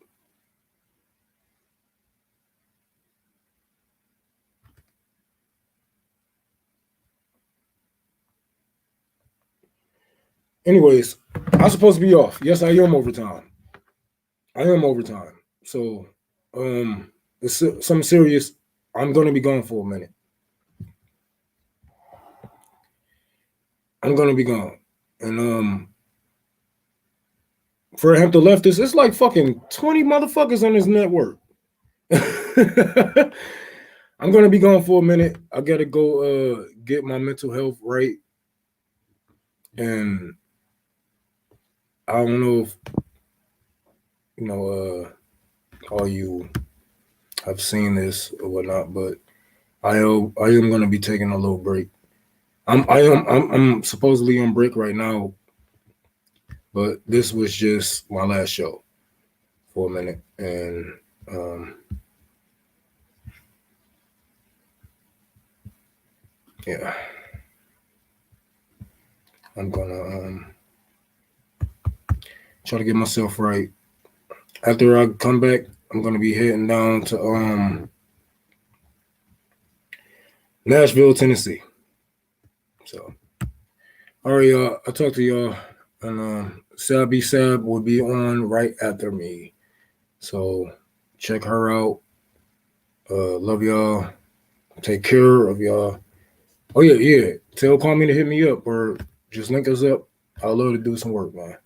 S1: Anyways, I'm supposed to be off. Yes, I am overtime. So, it's something serious. I'm going to be gone for a minute. I'm going to be gone. And for him to left this, it's like fucking 20 motherfuckers on this network. I'm going to be gone for a minute. I got to go get my mental health right. And I don't know if, all you have seen this or whatnot, but I am going to be taking a little break. I'm supposedly on break right now, but this was just my last show for a minute, and yeah, I'm gonna try to get myself right. After I come back, I'm gonna be heading down to Nashville, Tennessee. So, all right, y'all. I'll talk to y'all. And Sabby Sab will be on right after me. So check her out. Love y'all. Take care of y'all. Oh yeah. Tell Call Me to hit me up or just link us up. I'd love to do some work, man.